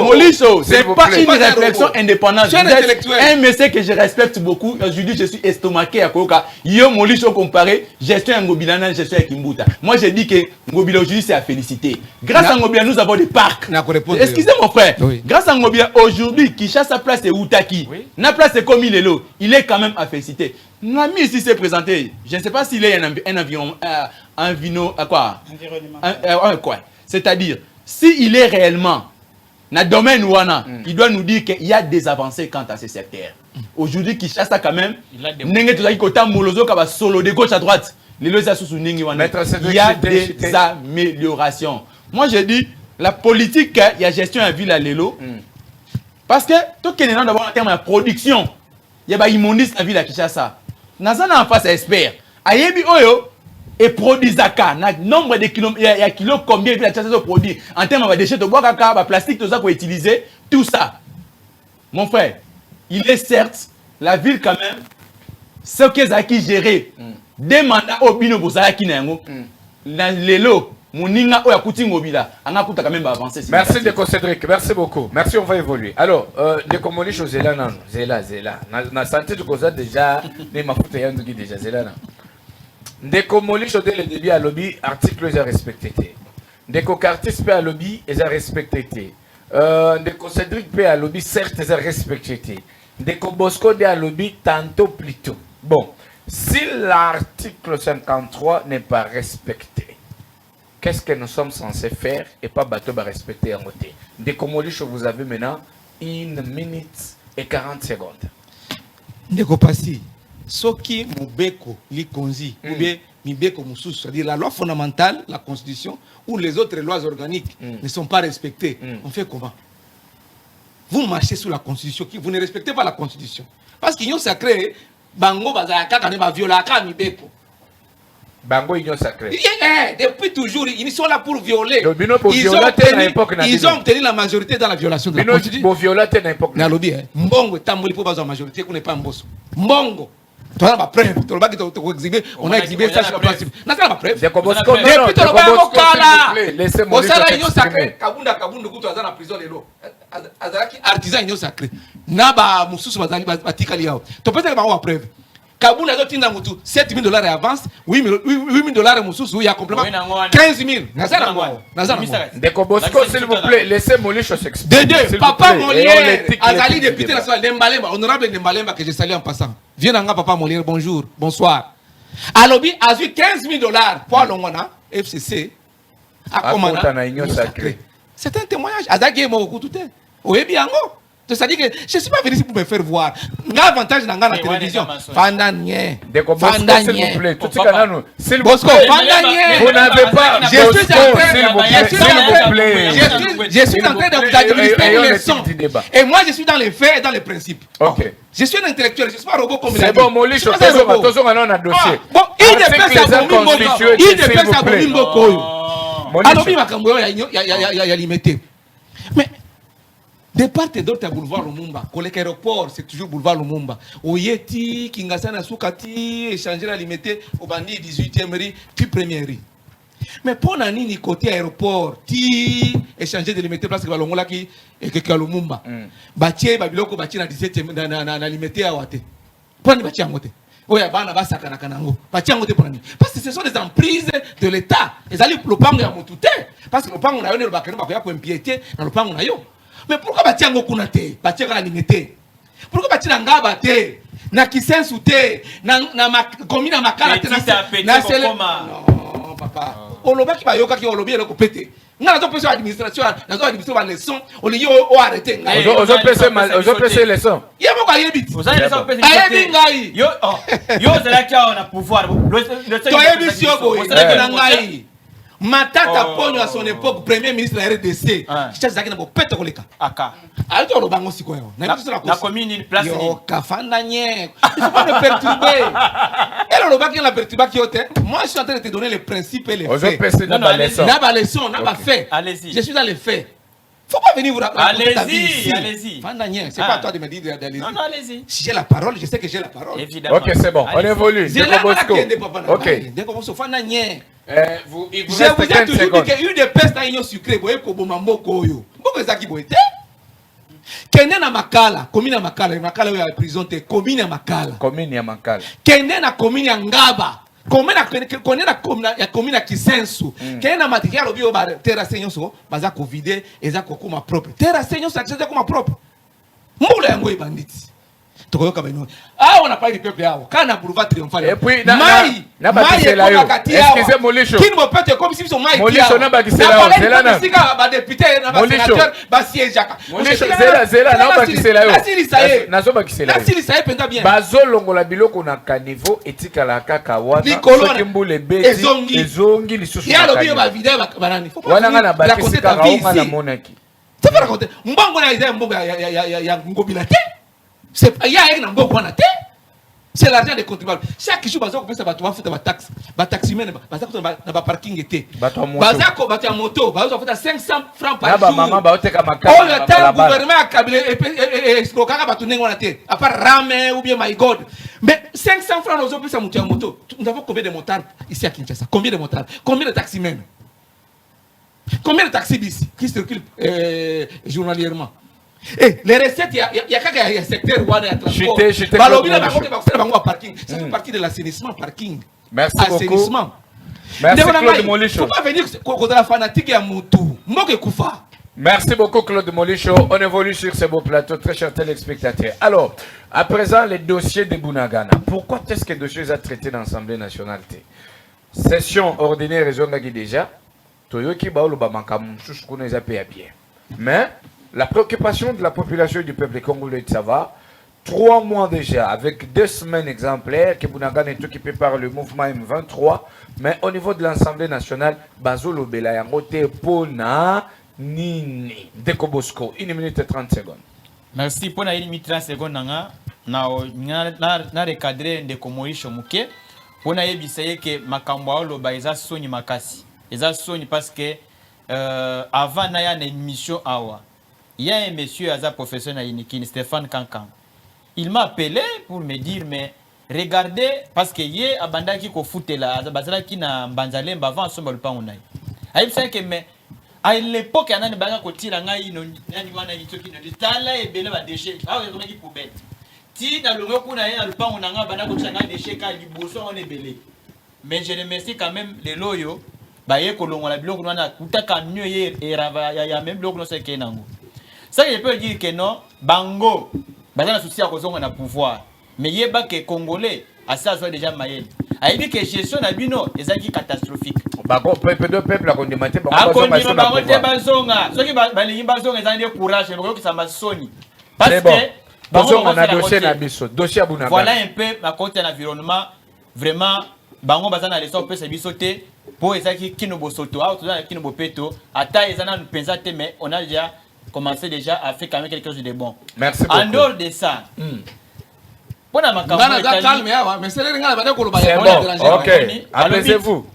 Molicho, c'est pas une réflexion indépendante. Vous êtes un monsieur que je respecte beaucoup. Aujourd'hui, je suis estomaqué à Koka. Yo Molicho comparé, gestion à Ngobilana, gestion à Kimbuta. Moi, je dis que Ngobila aujourd'hui, c'est à féliciter. Grâce à Ngobila, nous avons des parcs. Excusez mon frère. Grâce à Ngobila, aujourd'hui, Kinshasa place est Outaki. Na place est comme il est là. Il est quand même à féliciter. L'ami ici s'est présenté. Je ne sais pas s'il est un environnement. Quoi? C'est-à-dire, s'il est réellement dans le domaine Ouana, il doit nous dire qu'il y a des avancées quant à ce secteur. Aujourd'hui, Kinshasa quand même, il y a des améliorations. Moi, je dis, la politique, il y a gestion à ville à l'élo. Parce que tout ce qui est d'abord en termes de production, il y a des immondices à la ville à Kinshasa. Nazana en face à expert. Ayebi Oyo, et produit Zaka, nombre de kilos, il y a kilos combien il y a de produits en termes de déchets de bois, de plastique, tout ça qu'on utilise, tout ça. Mon frère, il est certes, la ville quand même, ce que Zaki géré, des mandats au bino pour Zaki Nengo, dans les lots, mon ninga ou yakuti ngobila, on a quand même avancé. Merci Deko Cédric, merci beaucoup. Merci, on va évoluer. Alors, Deko Molicho Zela non, Zela. Na santé du cause déjà, ne ma foute yanduki déjà Zela non. Deko Molicho dès le début à lobby, article est respecté. Deko Cartis peut à lobby, est respecté. Deko Cédric peut à lobby, certes est respecté. Deko Bosco de à lobby, tantôt plutôt. Bon, si l'article 53 n'est pas respecté, qu'est-ce que nous sommes censés faire et pas bateau va respecter en côté? Deko Molicho, vous avez maintenant 1 minute et 40 secondes. Deko Passi. Soki Mubeko Likonzi, ou bien Mibeko Moussous, c'est-à-dire la loi fondamentale, la constitution, ou les autres lois organiques ne sont pas respectées. On fait comment? Vous marchez sous la constitution, vous ne respectez pas la constitution. Parce qu'ils ont sacré, Bango Bazaka, Kaneba Violaka, Mibeko. Bango Union Sacrée. Depuis toujours, ils sont là pour violer. Ils ont obtenu la majorité dans la violation de la constitution. Mbongo est tamboli pour la majorité qu'on n'est pas Mbosso. Mbongo. Tu as la preuve. On a exhibé ça sur la place. Tu as la preuve. Depuis tu as la preuve. Laissez-moi sacré. Kabunda Kutu a la prison. Artisan Union Sacré. Naba Moussous Bazali Batikali Yao. Tu peux dire la preuve. Kabunda a tinda mutu $7,000 avance, $8,000 Moussous, il y a complément 15,000. Deko Bosco, s'il vous plaît, laissez Molicho s'exprimer. Dédé, Papa Molière, Azali député national Nembalemba, honorable Nembalemba que je salue en passant. Viens en Papa Molière, bonjour, bonsoir. Alobi a eu $15,000 pour Longwana, FCC. C'est un témoignage. C'est un témoignage. Azaki est mort au coup tout est. Oui, bien, C'est-à-dire que je ne suis pas venu ici pour me faire voir. L'avantage dans la télévision. Fandanier. S'il vous plaît. Tout ce canal, s'il Bosco, Fandanier. Vous n'avez pas. Je suis en train de vous administrer une leçon. Et moi, je suis dans les faits et dans les principes. Ok. Je suis un intellectuel, je ne suis pas un robot comme il a dit. C'est bon, Molich, attention, on a un dossier. Bon, il ne peut pas s'abonner beaucoup. Alors, il va y limiter. Mais, de part et d'autre, à boulevard Lumumba, collègue aéroport, c'est toujours boulevard Lumumba. Au Yeti, Kingasana Soukati, échanger la limité au bandit 18e rue, puis première rue. Mais pour Nani, côté aéroport, ti échanger de limité place que Balongola qui est que Lumumba. Bâti, Babiloko, bâti na 17e, na limité à Wate. Pour ni bâti à Mote. Oui, Bana Basaka Nakanango. Bâti à Mote pour Nani. Parce que ce sont des emprises de l'État. Les alliés, le pang est à Motouté. Parce que le pang, on a eu le bakano, pour impiéter dans le pang, on a eu. Mais pourquoi bâti à Ngokunate? Bâti à la limité. Pourquoi bâti à Ngabate? Na Kisensu te, na commune à Makala te, na Sele. Non, papa. Oloba qui va yoka qui olobi le pété. N'a pas besoin d'administration, n'a pas besoin de leçon. On lui a arrêté. Aux PC leçon. Il y a beaucoup de bits. Vous avez leçon PC. Ayebi ngai. Yo, c'est là qu'il y a un pouvoir. Toi ebi siobo. Ngai. Matata Pogno à son époque premier ministre de la RDC. Je sais que pète koleka. Aka. Alors on bango siko yo. Na commune une place. Yo kafanda nye. Il faut pas me perturber. Et le bac qui l'a perturbé qui était. Moi je suis en train de te donner les principes et les faits. N'a pas leçon, n'a pas fait. Allez-y. Je suis dans les faits. Faut pas venir vous raconter ta vie ici. Allez-y. Fandanier, c'est pas à toi de me dire d'aller. Non, allez-y. Si j'ai la parole, je sais que j'ai la parole. Évidemment. Ok, c'est bon. On évolue. Ok. Vous Je vous ai toujours dit qu'il y a eu des pestes à l'union sucrée. Vous voyez comment Mamboko yo. Mboko ezaki boete. Kende na Makala, commune ya Makala, Makala yo ya prison te, commune ya Makala. Commune ya Makala. Kende na commune ya Ngaba. Commune ya commune ya Kisensu. Kende na matériel obi o ba terrasse nyonso, baza ko vider, eza ko kuma propre. Terrasse nyonso akiseza kuma propre. Mbula yango e banditi. Tokoyoka bino. Ah, on n'a pas eu le peuple là. Quand on a boulevard triomphal. Et puis excusez Molisho. Qui ne peut comme si son maï. Molisho n'a pas dit c'est là. C'est là. Ba député, na ba sénateur, ba siège jaka. Molisho zela n'a pas dit c'est là. Nazo ba kisela. Nasili saye penda bien. Bazo longola biloko na kanivo etika la kaka wana. Soki mbule beti ezongi lisusu. Ya lobi ba vidéo ba nani. Faut pas wana ba kisika raonga na monaki. Tu peux raconter. Mbongo na izaya mbongo ya ngobila te. C'est il y a un embargo on a té. C'est l'argent des contribuables. Chaque jour baza ko pesa bato ba futa ba taxe, ba taximene baza ko na ba parking été. Baza ko bato ya moto, baza ko futa 500 francs par jour. Na ba mama ba oteka makala. Oh le temps gouvernement a câblé et escroquer bato nengo na té. À part rame ou bien my god. Mais 500 francs nous pesa moto ya moto. Nous avons combien de motards ici à Kinshasa? Combien de motards? Combien de taximene? Combien de taxis qui circulent journalièrement? Et les recettes, il y a quelques secteurs où on est transport. C'est une partie de l'assainissement parking. Merci beaucoup. Merci Claude Molisho. Il ne faut pas venir contre la fanatique et à Moutou. Merci beaucoup Claude Molisho. On évolue sur ce beau plateau, très chers téléspectateurs. Alors, à présent, les dossiers de Bunagana. Pourquoi est-ce que les dossiers sont traités dans l'Assemblée nationale? Session ordinaire, ils ont déjà. Toyoki Baolo Bamakam, tout ce qu'on a payé à bien. Mais la préoccupation de la population et du peuple congolais de savoir, 3 mois déjà, avec 2 semaines exemplaires, que Bunagana est occupé par le mouvement M23, mais au niveau de l'Assemblée nationale, Bazolo Bela Yangote Pona Nini. Deko Bosco, 1 minute et 30 secondes. Merci pour la 1 minute 30 secondes. Na recadrer de Moïse Mouké. Pour na yebisaye que Makambo Loba eza soni makasi. Eza soni parce que avant na ya une émission awa. Il y a un monsieur, un professeur Naïnikine, Stéphane Kankan. Il m'a appelé pour me dire, mais regardez, parce que hier, à Bandaki ko foute là, Bazala qui n'a Banzalem, avant, son mal pas on a. Il sait que, mais à l'époque, il y a un baga qui tire un gars, il y a un qui ne dit, t'as et belé va déchet. Ah, il y a une poubelle. Si dans le recours, il y a un pan, on a un baga qui a déchet, car il bosse, on est belé. Mais je remercie quand même les loyaux. Bah, il y a un bloc, on a tout à fait mieux, il y a même bloc, on sait qu'il y a un. Ça, je peux dire que non, Bango, bazana souci à cause on a pouvoir. Mais il y a que Congolais, à ça soit déjà maïen. Il dit que gestion na bino, c'est catastrophique. Bango, peuple a condamné. A condamné bazonga. Ceux qui balingi bazonga, ils ont des courage, mais qui ça m'a sonné. C'est bon. On a dossier à Bunagana. Voilà un peu ma côté en environnement. Vraiment, bango bazana les sortes peut sauter pour ezaki kinobo soto, tout ça kinobo peto. Ata ezana nous pensa mais on a déjà commencé déjà à faire quand même quelque chose de bon. Merci beaucoup. En dehors de ça. C'est bon, ok. Apaisez-vous.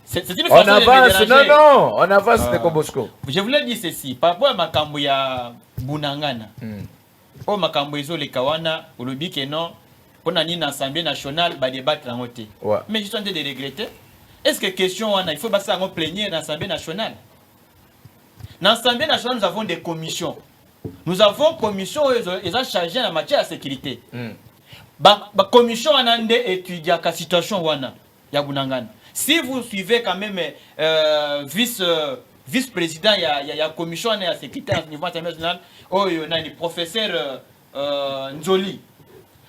On avance, non, on avance de Kobosco. Je voulais dire ceci, par rapport à Makambo ya Bunangana. Pour Makambo iso le kawana, ou le bique non, pour une assemblée nationale, va débattre en côté. Mais je suis en train de regretter. Est-ce que question il faut passer à un plénière dans l'Assemblée nationale? Dans l'Assemblée nationale, nous avons des commissions. Nous avons des commissions qui sont chargées en matière de sécurité. La commission a étudié la situation ya Bunangana. Si vous suivez quand même vice-président, il y a commission de sécurité à niveau international, il y a le professeur Nzoli.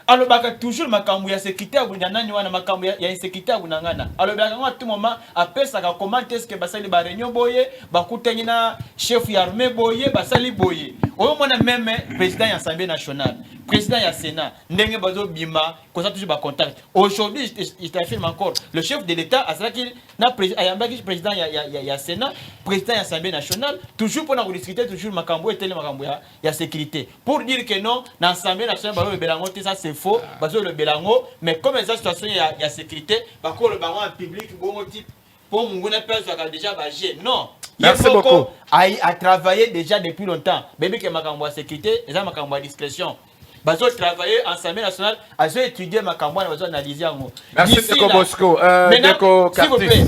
Alors, toujours makambu ya sécurité à Bunangana, makambu ya insécurité à Bunangana. Alors, à tout moment, après ça, comment est-ce que basali ba réunion boye, ba kutengina chef armée boye, basali boye. Au moment même président de l'Assemblée nationale, président du Sénat, ndenge bazo bima, qu'on a toujours ba contact. Aujourd'hui, je t'affirme encore, le chef de l'État, à cela qu'il n'a président du Sénat, président de l'Assemblée nationale, toujours pour nous discuter, toujours makambu et télé makambu ya sécurité. Pour dire que non, dans l'Assemblée nationale, bazo le belango, ça c'est faux, bazo le belango, mais comme les situations il y a sécurité, par contre le baron en public, bon type, pour mon personne qui a déjà bagé, non. Merci beaucoup. A travaillé déjà depuis longtemps. Bébé que Makambo a sécurité, et ça Makambo a discrétion. Bazo travailler en Assemblée nationale, bazo étudier Makambo, bazo analyser en haut. Merci Deko Bosco. Deko s'il vous plaît.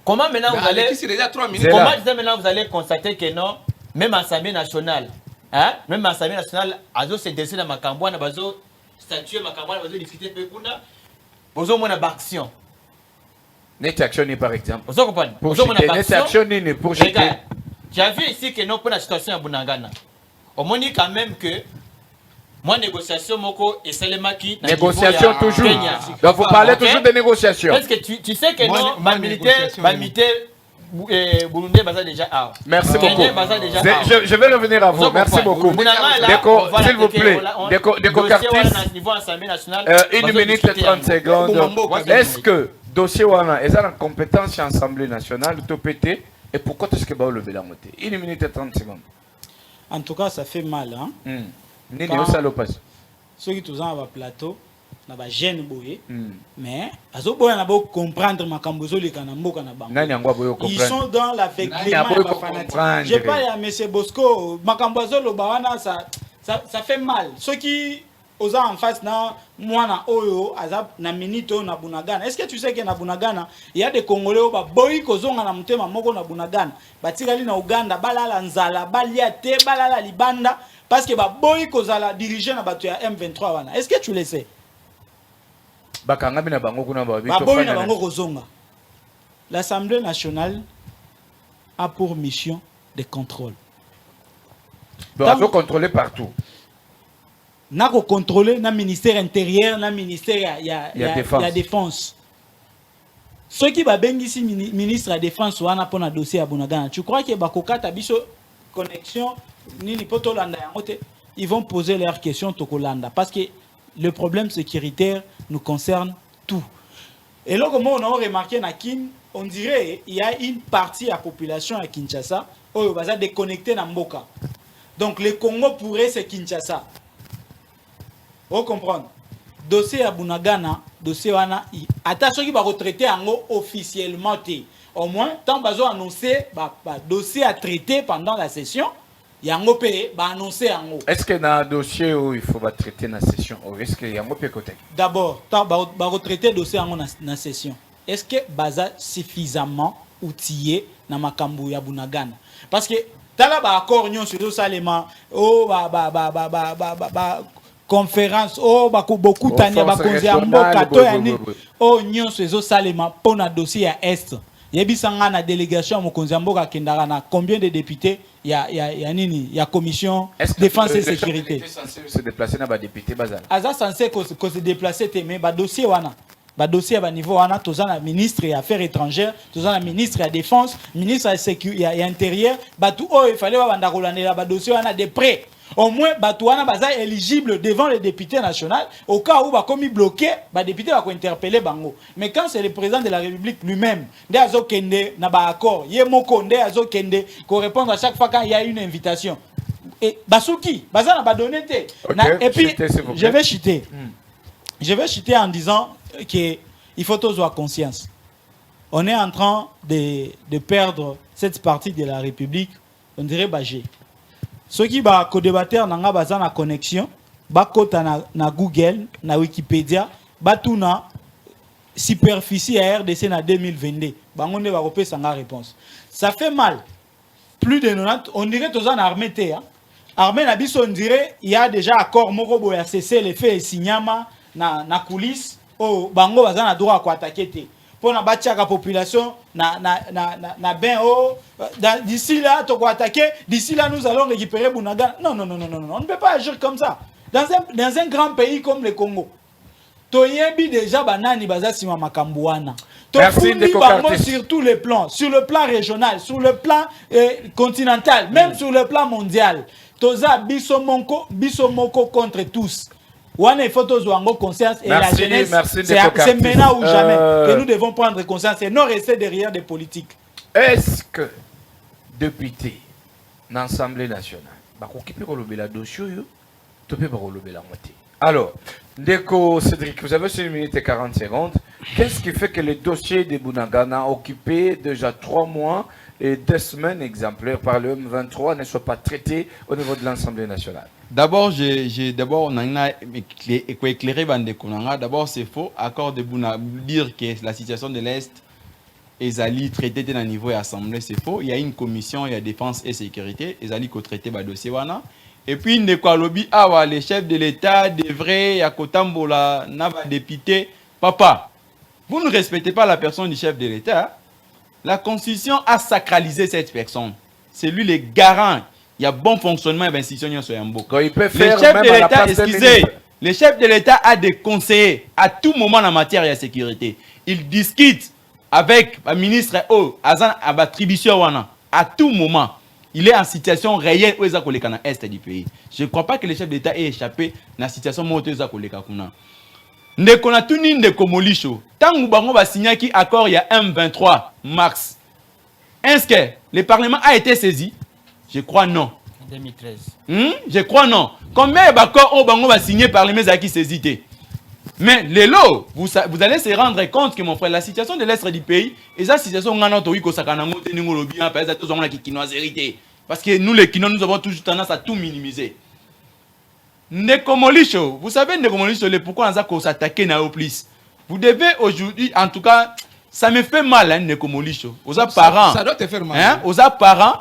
Comment maintenant vous allez maintenant vous allez constater que non, même Assemblée nationale, hein, même Assemblée nationale, bazo s'intéresser dans Makambo, bazo statuer Makambo, bazo discuter peu kuna, bazo mona action. Net action par exemple. Vous comprenez? Pour jeter. Net action pour jeter. J'ai vu ici que non pour la situation à Bunangana. On m'a dit quand même que moi négociation moko et Salemaki. Négociation toujours. Donc vous parlez toujours de négociations. Est-ce que tu sais que non, ma militaire burundais baza déjà out. Merci beaucoup. Je vais revenir à vous. Merci beaucoup. Deko, s'il vous plaît. Deko Cartis. 1 minute et 30 secondes. Est-ce que dossier wana est en compétence à l'Assemblée nationale tout pété et pourquoi est-ce que le bélamoté 1 minute et 30 secondes. En tout cas ça fait mal hein. Ceux qui sont dans le plateau na ba jeune boye mais azo boya na bo comprendre makambo zo leka na mboka na bango. Ils sont dans l'aveuglement ba fanatique. Je parle à monsieur Bosco makambo zo lo ba wana ça fait mal. Ceux qui aux en face na mwana oyo azab na minito na Bunagana. Est-ce que tu sais que na Bunagana il y a des Congolais ba boyi kozonga na mutema moko na Bunagana batikali na Uganda balala nzala balia te balala libanda parce que ba boyi kozala diriger na bato ya M23 wana. Est-ce que tu le sais? Bakanga bina bango kuna ba boyi na bango kozonga. L'Assemblée nationale a pour mission de contrôle. Donc faut contrôler partout. Na ko contrôler na ministère intérieur na ministère ya défense. Ceux qui ba bengisi ministre de défense wana pona dossier ya Bunagana. Tu crois que ba kokata biso connexion nini poto landa yangote ils vont poser leurs questions tokolanda parce que le problème sécuritaire nous concerne tout. Et là comme on a remarqué na Kin, on dirait il y a une partie de la population à Kinshasa où baza déconnecté na mboka. Donc le Congo pourrait c'est Kinshasa. Vous comprenez? Dossier à Bunagana, dossier wana, attention qui va retraiter officiellement. Au moins, tant bazo annoncé, dossier à traiter pendant la session, yango payé, annoncé yango. Est-ce que dans un dossier où il faut traiter la session, est-ce que yango payé côté? D'abord, tant retraiter dossier yango na session. Est-ce que baza suffisamment outillé na makambu ya Bunagana? Parce que tala ba accord nyon sur salema, conférence beaucoup tania bakonzi ya mboka to ya ni nyonso ezo salema pona dossier ya est yebisanga na délégation mokonzi ya mboka kendara na combien de députés ya nini ya commission défense et sécurité se déplacer na ba député bazana aza censé ko se déplacer te mais ba dossier wana ba dossier ba niveau wana toza na ministre ya affaires étrangères toza na ministre ya défense ministre ya sécurité ya intérieur ba tout il fallait ba banda kolandela ba dossier wana de près. Au moins, Batouana Baza éligible devant les députés nationaux. Au cas où va commis bloqué, les députés vont interpeller Bango. Mais quand c'est le président de la République lui-même, Nde Azo Kende n'a pas accord, Yemoko Nde Azo Kende, qu'on répond à chaque fois quand il y a une invitation. Et Basuki, Baza n'a pas donné. Et puis, je vais chuter. Je vais chuter en disant qu'il faut tous avoir conscience. On est en train de perdre cette partie de la République, on dirait Bagé. Ceux qui va co-débattre n'ont pas besoin de connexion, ba kota na Google, na Wikipédia, ba tout na superficie à RDC na 2022. Ba on va repérer sans réponse. Ça fait mal. Plus de 90, on dirait tous en armée hein. Armée na biso on dirait il y a déjà accord moko boya cesser les faits et signama na coulisses oh bango baza na droit à attaquer té. Pour la population d'ici là tu attaquer, d'ici là nous allons récupérer Bunagana. Non, on ne peut pas agir comme ça dans un grand pays comme le Congo. Toyebi déjà banani baza sima makambouana. Sur tous les plans, sur le plan régional, sur le plan continental, même sur le plan mondial. Toza biso moko contre tous. Il faut avoir conscience et la jeunesse, c'est maintenant ou jamais que nous devons prendre conscience et non rester derrière des politiques. Est-ce que député dans l'Assemblée nationale, alors, Ndeko Cédric, vous avez 1 minute et 40 secondes. Qu'est-ce qui fait que le dossier de Bunagana, occupé déjà 3 mois et 2 semaines exemplaires par le M23, ne soit pas traité au niveau de l'Assemblée nationale? D'abord, on a éclairé Bandekonanga. D'abord, c'est faux. Accord de Bouna, dire que la situation de l'Est est allée traiter d'un niveau et assemblée, c'est faux. Il y a une commission, il y a défense et sécurité. Ils allient traiter le dossier. Et puis, les chefs de l'État devraient, à Kotambola, Nava député. Papa, vous ne respectez pas la personne du chef de l'État. La Constitution a sacralisé cette personne. C'est lui le garant. Il y a bon fonctionnement et l'institution sur un beau. Il peut faire le chef de l'État, excusez, le chef de l'État a des conseillers à tout moment en matière de sécurité. Il discute avec le ministre à tout moment. Il est en situation réelle où il est dans l'Est du pays. Je ne crois pas que le chef de l'État ait échappé dans la situation où il est dans l'Est. Ndeko na tuni ndeko molisho. Tangu bango ba signé qui accord il y a M23 max. Est-ce que le Parlement a été saisi? Je crois non. En 2013. Je crois non. Combien d'accords au bango va signer par les maisons qui saisissent? Mais les lots, vous allez se rendre compte que mon frère, la situation de l'Est du pays, et la situation parce que nous les Kinois, nous avons toujours tendance à tout minimiser. Nekomolisho, vous savez Nekomolisho, pourquoi on s'attaquer à plus. Vous devez aujourd'hui, en tout cas, ça me fait mal, hein, Nekomolisho. Aux parents. Ça doit te faire mal. Hein, aux parents.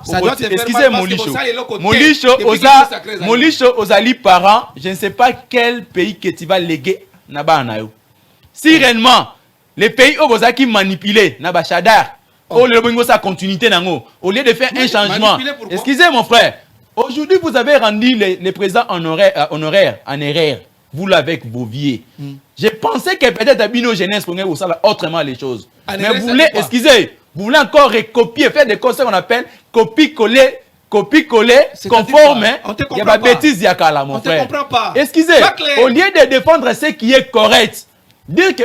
Excusez Molisho. Molisho, aux ali parents, je ne sais pas quel pays que tu vas léguer. Si réellement, les pays où vous avez manipulé, Nabachadar, au lieu de sa continuité, au lieu de faire un changement. Excusez mon frère. Aujourd'hui, vous avez rendu les présidents honoraires en erreur. Vous l'avez avec vos vieux. Je pensais que peut-être à Bino Jeunesse pour vous savez autrement les choses. Mais vous voulez, excusez, vous voulez encore recopier, faire des conseils qu'on appelle copie-coller, conforme. Il y a pas de bêtises, il y a qu'à la mon frère. Excusez, au lieu de défendre ce qui est correct, dire que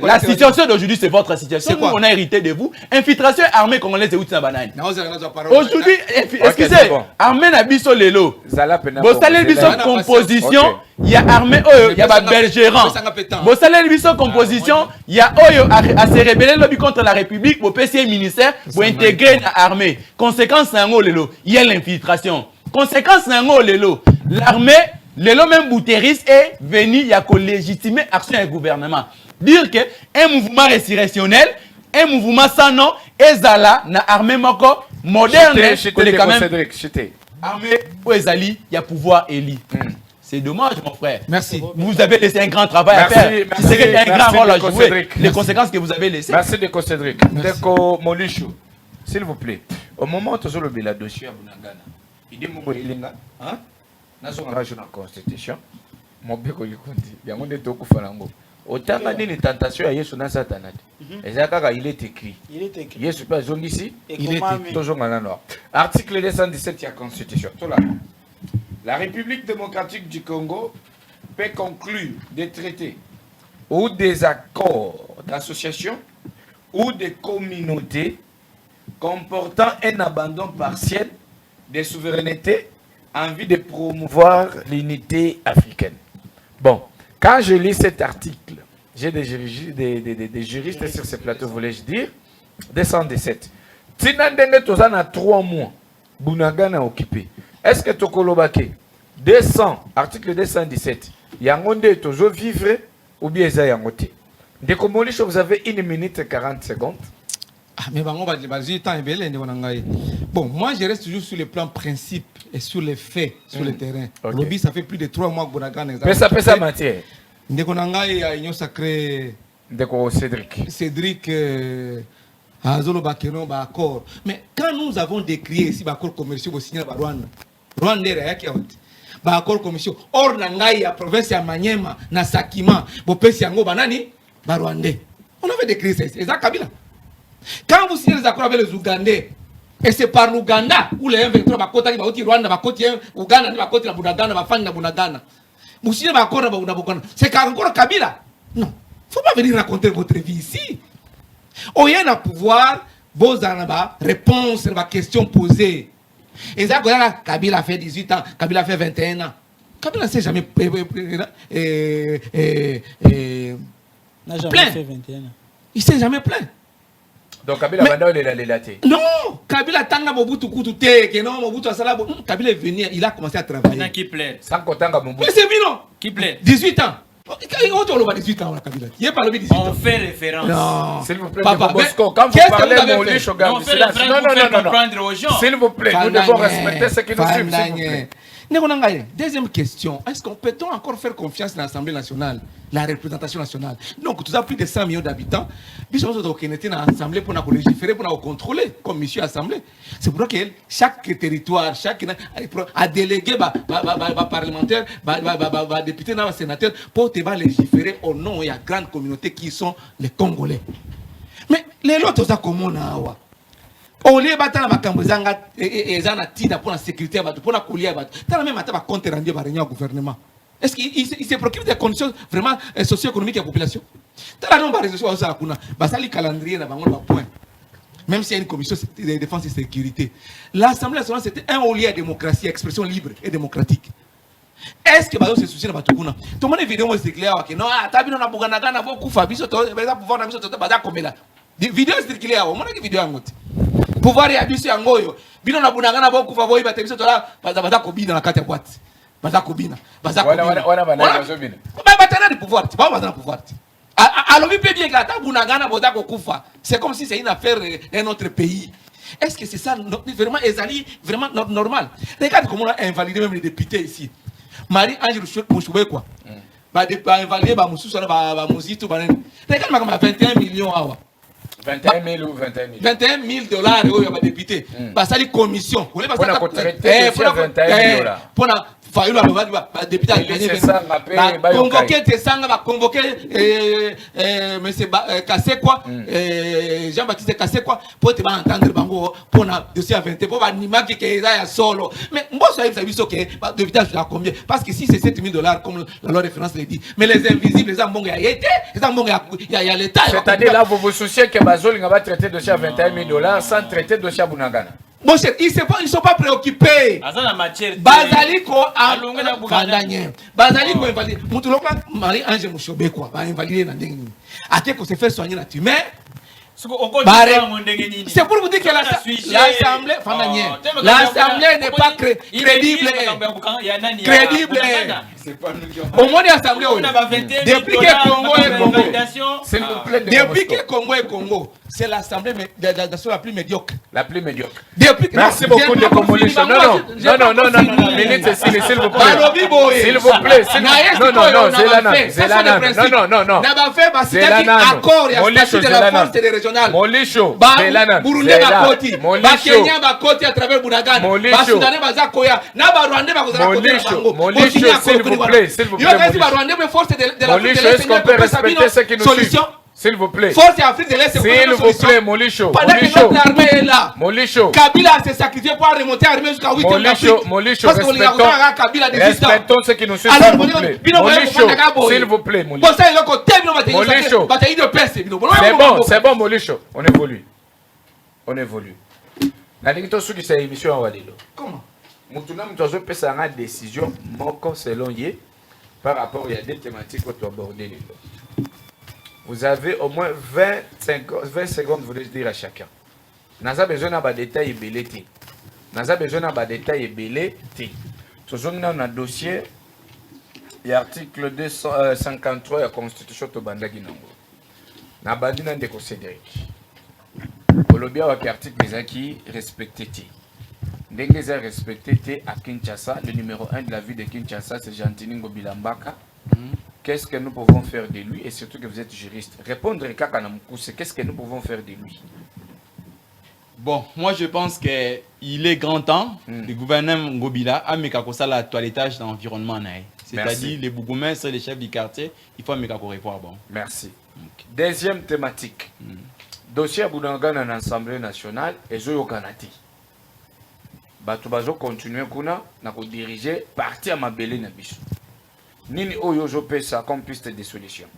la situation d'aujourd'hui, c'est votre situation. Nous, on a hérité de vous. Infiltration armée congolaise de Outina Banane. Aujourd'hui, excusez, armée Nabiso Lelo. Vous savez, Biso composition, il y a armée, il y a Bergeron. Vous savez, Biso composition, il y a Oyo à se rebeller lobby contre la République, pour PCA ministère, pour intégrer l'armée. Conséquence, il y a l'infiltration. Conséquence, l'armée. Le même Bouteris est venu, il y a légitimer l'action du gouvernement. Dire que un mouvement résurrectionnel, un mouvement sans nom, et Zala, na armée moderne, quand même. Armée, où Ezali, il y a pouvoir élu. C'est dommage, mon frère. Merci. Vous avez laissé un grand travail à faire. C'est un grand rôle à jouer. Les conséquences que vous avez laissées. Merci de Cédric. Ndeko Molisho, s'il vous plaît. Au moment où tu as le dossier à Bunagana, il dit que hein? Dans la constitution, mon béco il compte. Il y a mon étoko falango. Autant de tentation à Yesu na Satan. Il est écrit. Il est écrit. Yesu pas ici. Il est écrit. Toujours maintenant. Article 217 de la Constitution. Tout là. La République démocratique du Congo peut conclure des traités ou des accords d'association ou des communautés comportant un abandon partiel des souverainetés en vue de promouvoir l'unité africaine. Bon, quand je lis cet article, j'ai des juristes sur ce plateau, voulais-je dire, 217. Tinandenge tozana 3 mois, Bunagana occupé. Est-ce que Tokolobake 200, article 217, Yangonde tozo vivre ou bien ça Yangote? De Komolish, vous avez 1 minute et 40 secondes. Ah, mais bon, moi je reste toujours sur le plan principe et sur les faits, sur le terrain. Okay. Lobby, ça fait plus de 3 mois que Bunagana est ça matière. Ndekonangai a union sacrée. Ndeko Cédric. Cédric Azolo Bakeno ba accord. Mais quand nous avons décrié ici ba accord commerciaux au signé ba Rwanda. Rwanda est qui ba accord commerciaux or nangai ya province ya Maniema na Sakima bo pesi yango banani ba Rwandais. On avait décrit ça. C'est ça Kabila. Quand vous signez les accords avec les Ougandais, et c'est par l'Ouganda où les M23 ba kota ba oti Rwanda ba koti Ouganda ba koti la Bunagana ba fani na Bunagana. Vous signez ba accord na Bunagana. C'est encore Kabila. Non. Faut pas venir raconter votre vie ici. On y a un pouvoir, vos réponses à la question posée. Et ça, Kabila a fait 18 ans, Kabila a fait 21 ans. Kabila ne s'est jamais n'a jamais plein. fait 21 ans. Il s'est jamais plaint. Donc Kabila va dans les latés. Non, Kabila tanga Mobutu Koutoute, que non, Mobutu Asala, Kabila est venu, il a commencé à travailler. Qui plaît? Sans compter Mobutu. Mais c'est bien, non? Qui plaît? 18 ans. On va 18 ans, Kabila. Il n'y a pas le 18 ans. On fait référence. Non. S'il vous plaît, Papa, Bosco, quand vous parlez de Molish, on fait référence. S'il vous plaît, nous devons respecter ce qui nous suit, s'il vous plaît. Deuxième question, est-ce qu'on peut encore faire confiance à l'Assemblée nationale, la représentation nationale? Donc, tu as plus de 100 millions d'habitants, puis on était dans l'Assemblée pour légiférer, pour contrôler, comme monsieur Assemblée. C'est pour ça que chaque territoire, chaque a délégué parlementaire, député, sénateur, pour légiférer au nom de la grande communauté qui sont les Congolais. Mais les autres, ça comment on a au lieu de makambo zanga ezana tida pour la sécurité pour la colia tant même ataba compte rendu par réunion gouvernement. Est-ce qu'il se préoccupe des conditions vraiment socio-économiques de la population? Tant non ba résolution ça kuna basali calendrier na bango ba point. Même s'il y a une commission de défense et sécurité, l'Assemblée nationale c'était un haut lieu de démocratie, expression libre et démocratique. Est-ce que bazo se soucie na batukuna? Tout le monde vidéo c'est clair que non atabino na buganaga na boku fa biso to ba pouvoir na biso to baza komela. Vidéo c'est clair, on mona que vidéo angote. Pouvoir ya biso yangoyo bino na bunagana bokufa boyi batebiso tola baza kobina na kati ya boîte baza kobina wana bana bazobina batana de pouvoir ba baza na pouvoir alobi pe bien que ata bunagana boza kokufa c'est comme si c'est une affaire d'un autre pays. Est-ce que c'est ça vraiment ezali vraiment normal? Regarde comment on a invalidé même les députés ici. Marie-Ange Mouchoube quoi ba invalidé ba mususu na ba muzito ba regarde makama 21 millions awa 21 000 ou 21 000 $21 000 il y a député. Parce que commission. Pour la traiter 21 $. Pour la Fayulu a député a convoqué Tessanga, va convoquer monsieur Kassekwa, Jean-Baptiste Kassekwa, pour te entendre Bango, pour la dossier à 20, pour l'anima qui est solo. Mais moi, ça veut dire que député a combien? Parce que si c'est $7 000, comme la loi de référence l'a dit, mais les invisibles, les ambongs, il y a l'État. C'est-à-dire là, vous vous souciez que Bazol va traiter dossier à $21 000 sans traiter dossier à Bunagana. Bon, ils ne sont pas préoccupés. Bazaliko a Bazaliko invalidé. Moutouloka Marie-Ange Mouchoube quoi, va invalider dans des. À tel qu'on se fait soigner là-dessus. Mais c'est pour vous dire que l'Assemblée n'est pas crédible. Crédible. Au moins l'Assemblée. Depuis que Congo est Congo. Depuis que Congo est Congo. C'est l'Assemblée la plus médiocre. La plus médiocre. Merci beaucoup de Congolais. Non. Minute, s'il vous plaît. S'il vous plaît. Non, Zélana. Non. N'a fait parce qu'il y a accord et un statut de la force régionale. Molisho. Burundi Bakoti. Kenya Bakoti à travers Bunagana. Soudanais Bazakoya. Naba Rwandais Bazakoya. Molisho, s'il vous plaît. Il y a des Rwandais mais force de la Molisho, est-ce qu'on peut respecter ce qui nous suit? S'il vous plaît. Force Afrique de l'Est, s'il vous plaît, Molicho. Pendant que notre armée est là. Molicho. Kabila s'est sacrifié pour remonter l'armée jusqu'à 8e d'Afrique. Molicho, parce qu'on a Kabila des respectons ce qui nous suit, s'il vous plaît. Molicho, s'il vous plaît, Molicho. C'est bon, Molicho. On évolue. On évolue. La limite sur cette émission à Walilo. Comment? Nous avons pris une décision, selon lui, par rapport à des thématiques que tu as abordées. Vous avez au moins 20 secondes, vous voulez dire à chacun. Nous avons besoin d'un détail belé. Nous avons besoin d'un détail belé. Nous avons un dossier, l'article 253 de la Constitution de Bandagi Nango. Nous avons besoin de Cédric. Pour le bien, l'article des acquis respecté. Dès qu'ils ont respecté à Kinshasa, le numéro 1 de la ville de Kinshasa, c'est Jantini Ngobilambaka. Qu'est-ce que nous pouvons faire de lui? Et surtout que vous êtes juriste. Répondre à Kakanamkouse, qu'est-ce que nous pouvons faire de lui? Bon, moi je pense qu'il est grand temps, le gouvernement Ngobila a mis la toilettage dans l'environnement. C'est-à-dire les bourgmestres et les chefs du quartier, il faut mettre réforme. Bon. Merci. Okay. Deuxième thématique. Dossier Bounangana dans l'Assemblée nationale et Zoyo Kanati. Batubazo continue à diriger parti à Mabélé Nabiso. Nini Oyo Jopesa comme piste de solutions.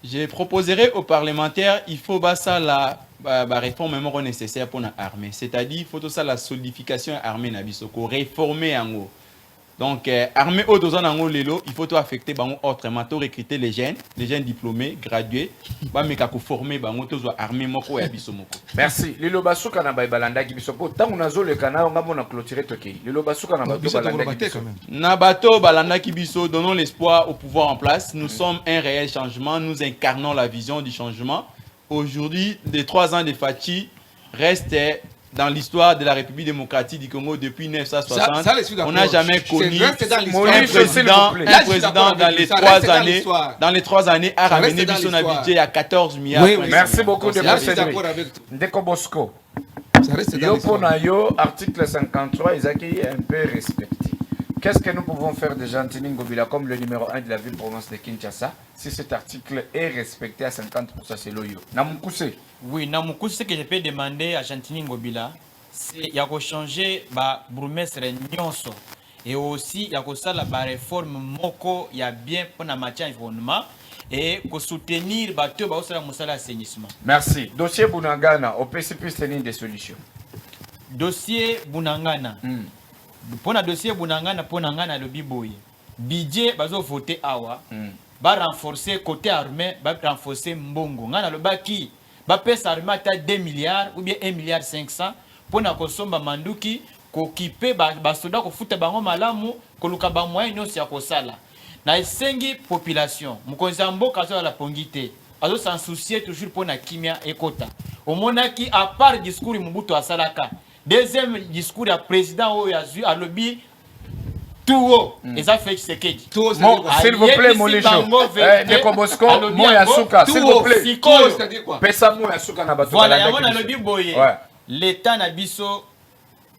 Je proposerai aux parlementaires, il faut ça la réforme nécessaire pour l'armée. C'est-à-dire, il faut tout ça la solidification de l'armée Nabiso, réformer en haut. Donc, armée au dozan en haut, il faut tout affecter autrement, tout recruter les jeunes diplômés, gradués, mais qu'il faut former l'armée moko et biso moko. Merci. Lilo basuka na balanda ki biso po tant on a zo le canal on va clôturer toki. Lilo basuka na bato balanda ki biso. Na bato balanda ki biso, donnons l'espoir au pouvoir en place. Nous sommes un réel changement, nous incarnons la vision du changement. Aujourd'hui, les 3 ans de Fachi restent dans l'histoire de la République démocratique du Congo depuis 1960, on n'a jamais connu un président dans les 3 années a ramené son budget à 14 milliards. Oui, merci beaucoup de vous. Ndeko Bosco. Yo Ponayo, article 53, ils accueillent un peu respecté. Qu'est-ce que nous pouvons faire de Jantini Ngobila comme le numéro 1 de la ville-province de Kinshasa si cet article est respecté à 50% selon yo? Namoukousse. Oui, Namoukousse, ce que je peux demander à Jantini Ngobila, c'est qu'il y a changer le bourgmestre Nyonso. Et aussi, il y a la réforme Moko, il y a bien pour la matière d'environnement et soutenir l'assainissement. Merci. Dossier Bounangana, au PCP, c'est des solutions. Dossier Bounangana. Pour le dossier Bounangana, pour le biboy. Budget, bazo voté awa. Ba renforcer côté armée, ba renforcer Mbongo. Ngana le baki, ba pesa armée à 2 milliards ou bien 1 milliard 500 pour na kosomba manduki, kokipe ba soda ko futa bango malamu, ko luka ba moyen nyonso ya kosala. Na esengi population, mukonzi mboka zo la pongité. Azo s'en soucier toujours pour na kimia ekota. Omonaki à part discours Mobutu asalaka. Deuxième discours du président Oyazu à lobby tout et ça fait ce qu'il dit. S'il vous plaît, Molicho. Ndeko Bosco, Moyasuka, s'il vous plaît. Pesa Moyasuka na bato. Voilà, yamon na lobby boye. L'État na biso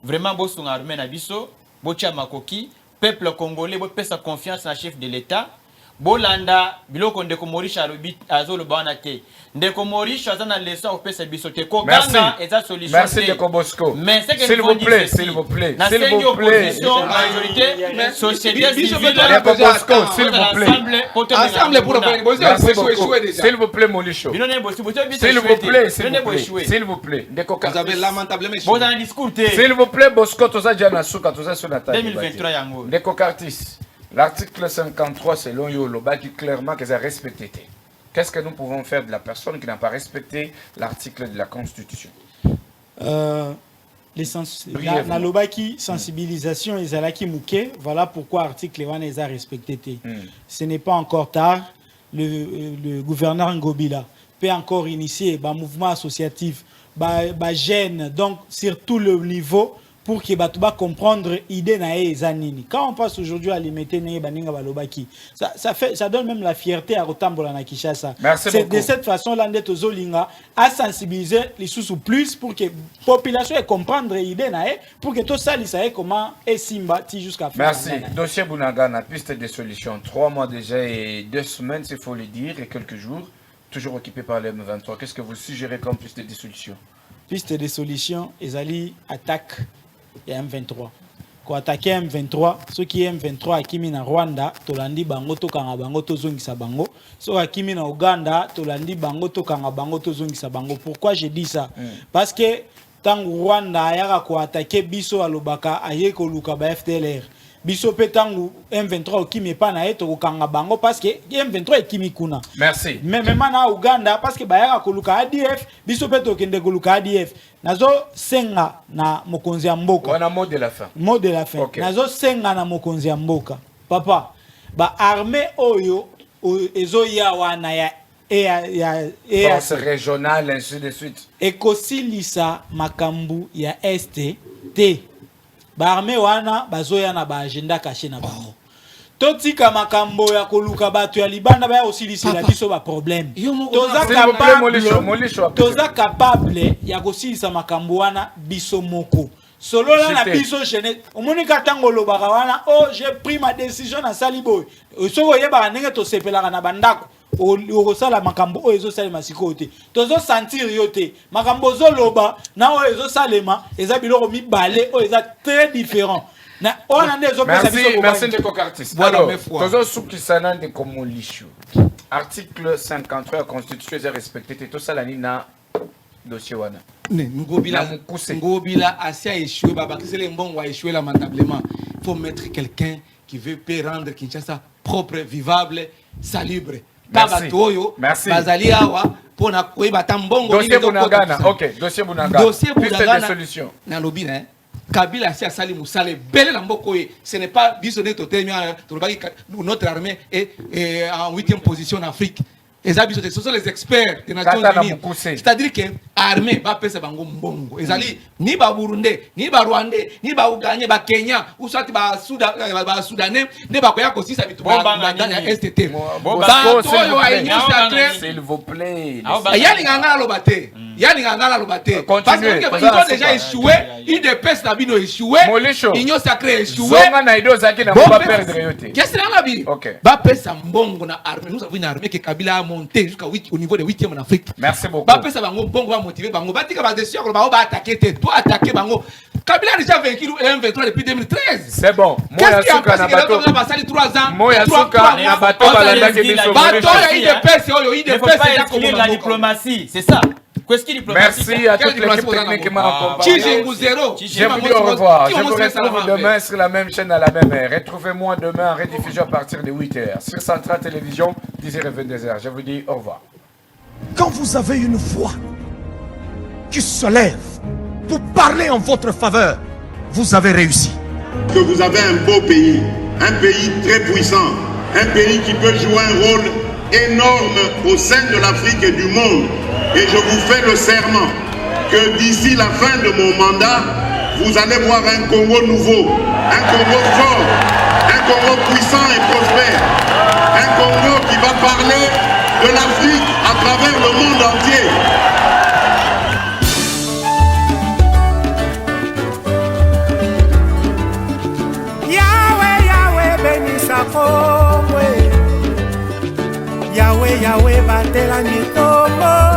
vraiment bosunga armée na biso, bocha makoki, peuple congolais bo pesa confiance na chef de l'État. Bolanda biloko ndeko Morisha alobi azolo bana te ndeko Morisha azana leso au pesa bisote ko ganga eza solution. Merci ndeko Bosco. Mais c'est que s'il vous plaît, s'il vous plaît, s'il vous plaît, majorité société civile ndeko Bosco, s'il vous plaît, ensemble pour s'il vous plaît Molicho, s'il vous plaît, s'il vous plaît, ndeko vous avez lamentablement vous en discuter s'il vous plaît Bosco toza jana suka toza sur la table 2023 yango ndeko Cartis. L'article 53, selon Yoloba, dit clairement que c'est respecté. Qu'est-ce que nous pouvons faire de la personne qui n'a pas respecté l'article de la Constitution? La lobaki sensibilisation et zalaki mouké, voilà pourquoi l'article 1 est respecté. Ce n'est pas encore tard. Le gouverneur Ngobila peut encore initier un mouvement associatif, un jeune, donc sur tout le niveau, pour que Batouba comprendre l'idée na zanini. Quand on passe aujourd'hui à limiter ne baninga balobaki, ça donne même la fierté à Rotambola na Kinshasa. C'est de cette façon là ndeto zolinga à sensibiliser les sous plus pour que la population comprendre l'idée na pour que tout ça sache comment est Simba jusqu'à fin. Merci. Dossier Bounangana, piste de solution. 3 mois déjà et 2 semaines, il faut le dire, et quelques jours. toujours occupé par les M23. Qu'est-ce que vous suggérez comme piste de solution? Piste de solution, ils allaient attaquer M23. Quand attaquer M23, ceux qui M23 akimi na Rwanda, tolandi bango to kanga bango to zongisa bango. Ceux akimi na Uganda, tolandi bango to kanga bango to zongisa bango. Pourquoi je dis ça? Parce que tant Rwanda ayaka ko attaquer biso alobaka aye ko luka ba FDLR. Biso pe tangu M23 okimi pa na eto kanga bango parce que M23 ekimi kuna. Merci. Mais même na Uganda parce que bayaka ko luka ADF, biso pe to kende ko luka ADF. Nazo senga na mokonzi ya mboka. On a mot de la fin. Mot de la fin. Okay. Nazo senga na mokonzi ya mboka. Papa, ba armée oyo ezo ya wana ya force régionale ainsi de suite. Ekosilisa makambu ya ST. Ba armée wana bazoya na ba agenda caché na bango. Totika makambo ya koluka batu ya libanda ba osilisi la biso ba problème. Toza capable ya kosilisa makambo wana biso moko. Solo la na biso jeune. Omonika tango lobaka wana, oh j'ai pris ma décision na saliboy. Soko yeba ndenge to sepelaka na bandako. Okosala makambo o ezo salema sikote. Tozo sentir yote. Makambo zo loba na o ezo salema eza biloko mibale o eza très différent. Merci de Kokartis. Alors, tozo soukisana de Komolishu. Article 53 de la Constitution est respecté. Tout ça, la nina dossier wana. Ngobila a échoué. Babakisele Mbongo a échoué lamentablement. Il faut mettre quelqu'un qui veut rendre Kinshasa propre, vivable, salubre. Merci. Bazali awa pour na koyeba tambongo. Dossier Bunagana. Ok. Dossier Bunagana. Dossier Bunagana. Piste de solution. Na lobby hein. Kabila si asali musale belle na mbokoye, ce n'est pas bisonné notre armée est en 8e position en Afrique. Ce sont les experts des Nations Unies. C'est-à-dire que l'armée va faire bango mbongo. Ezali ni ba Burundais, ni ba Rwandais, ni ba Ougandais, ba Kenya, ou soit ba Soudanais, ne ba koya kosi sa bitu ba STT. S'il vous plaît. Yani nganga lobate. Yani nganga lobate. Parce que ils ont déjà échoué, ils dépassent la bino échoué. Union sacrée échoué. Qu'est-ce que c'est la vie? Ba pesa mbongo na armée. Nous avons une armée qui Kabila monter jusqu'au niveau de 8e en Afrique. Merci beaucoup. Ba pesa bango bongo va motiver bango. Ba tika ba décision ko ba attaquer te. Toi attaquer bango. Kabila a déjà vaincu M23 depuis 2013. C'est bon. Moya suka na bato. Ba sali 3 ans. Moya suka na bato balanda ke biso. Bato il dépasse oyo, il dépasse la diplomatie, c'est ça. Merci à toute l'équipe technique qui m'a accompagné. Je vous dis au revoir. Je vous retrouve demain sur la même chaîne à la même heure. Retrouvez-moi demain en rediffusion à partir de 8h sur Centrale Télévision, 10h et 22h. Je vous dis au revoir. Quand vous avez une voix qui se lève pour parler en votre faveur, vous avez réussi. Que vous avez un beau pays, un pays très puissant, un pays qui peut jouer un rôle énorme au sein de l'Afrique et du monde. Et je vous fais le serment que d'ici la fin de mon mandat, vous allez voir un Congo nouveau, un Congo fort, un Congo puissant et prospère, un Congo qui va parler de l'Afrique à travers le monde entier. Yahweh, Yahweh, bénisse à Congo. Yahweh, Yahweh, batela Nikombo.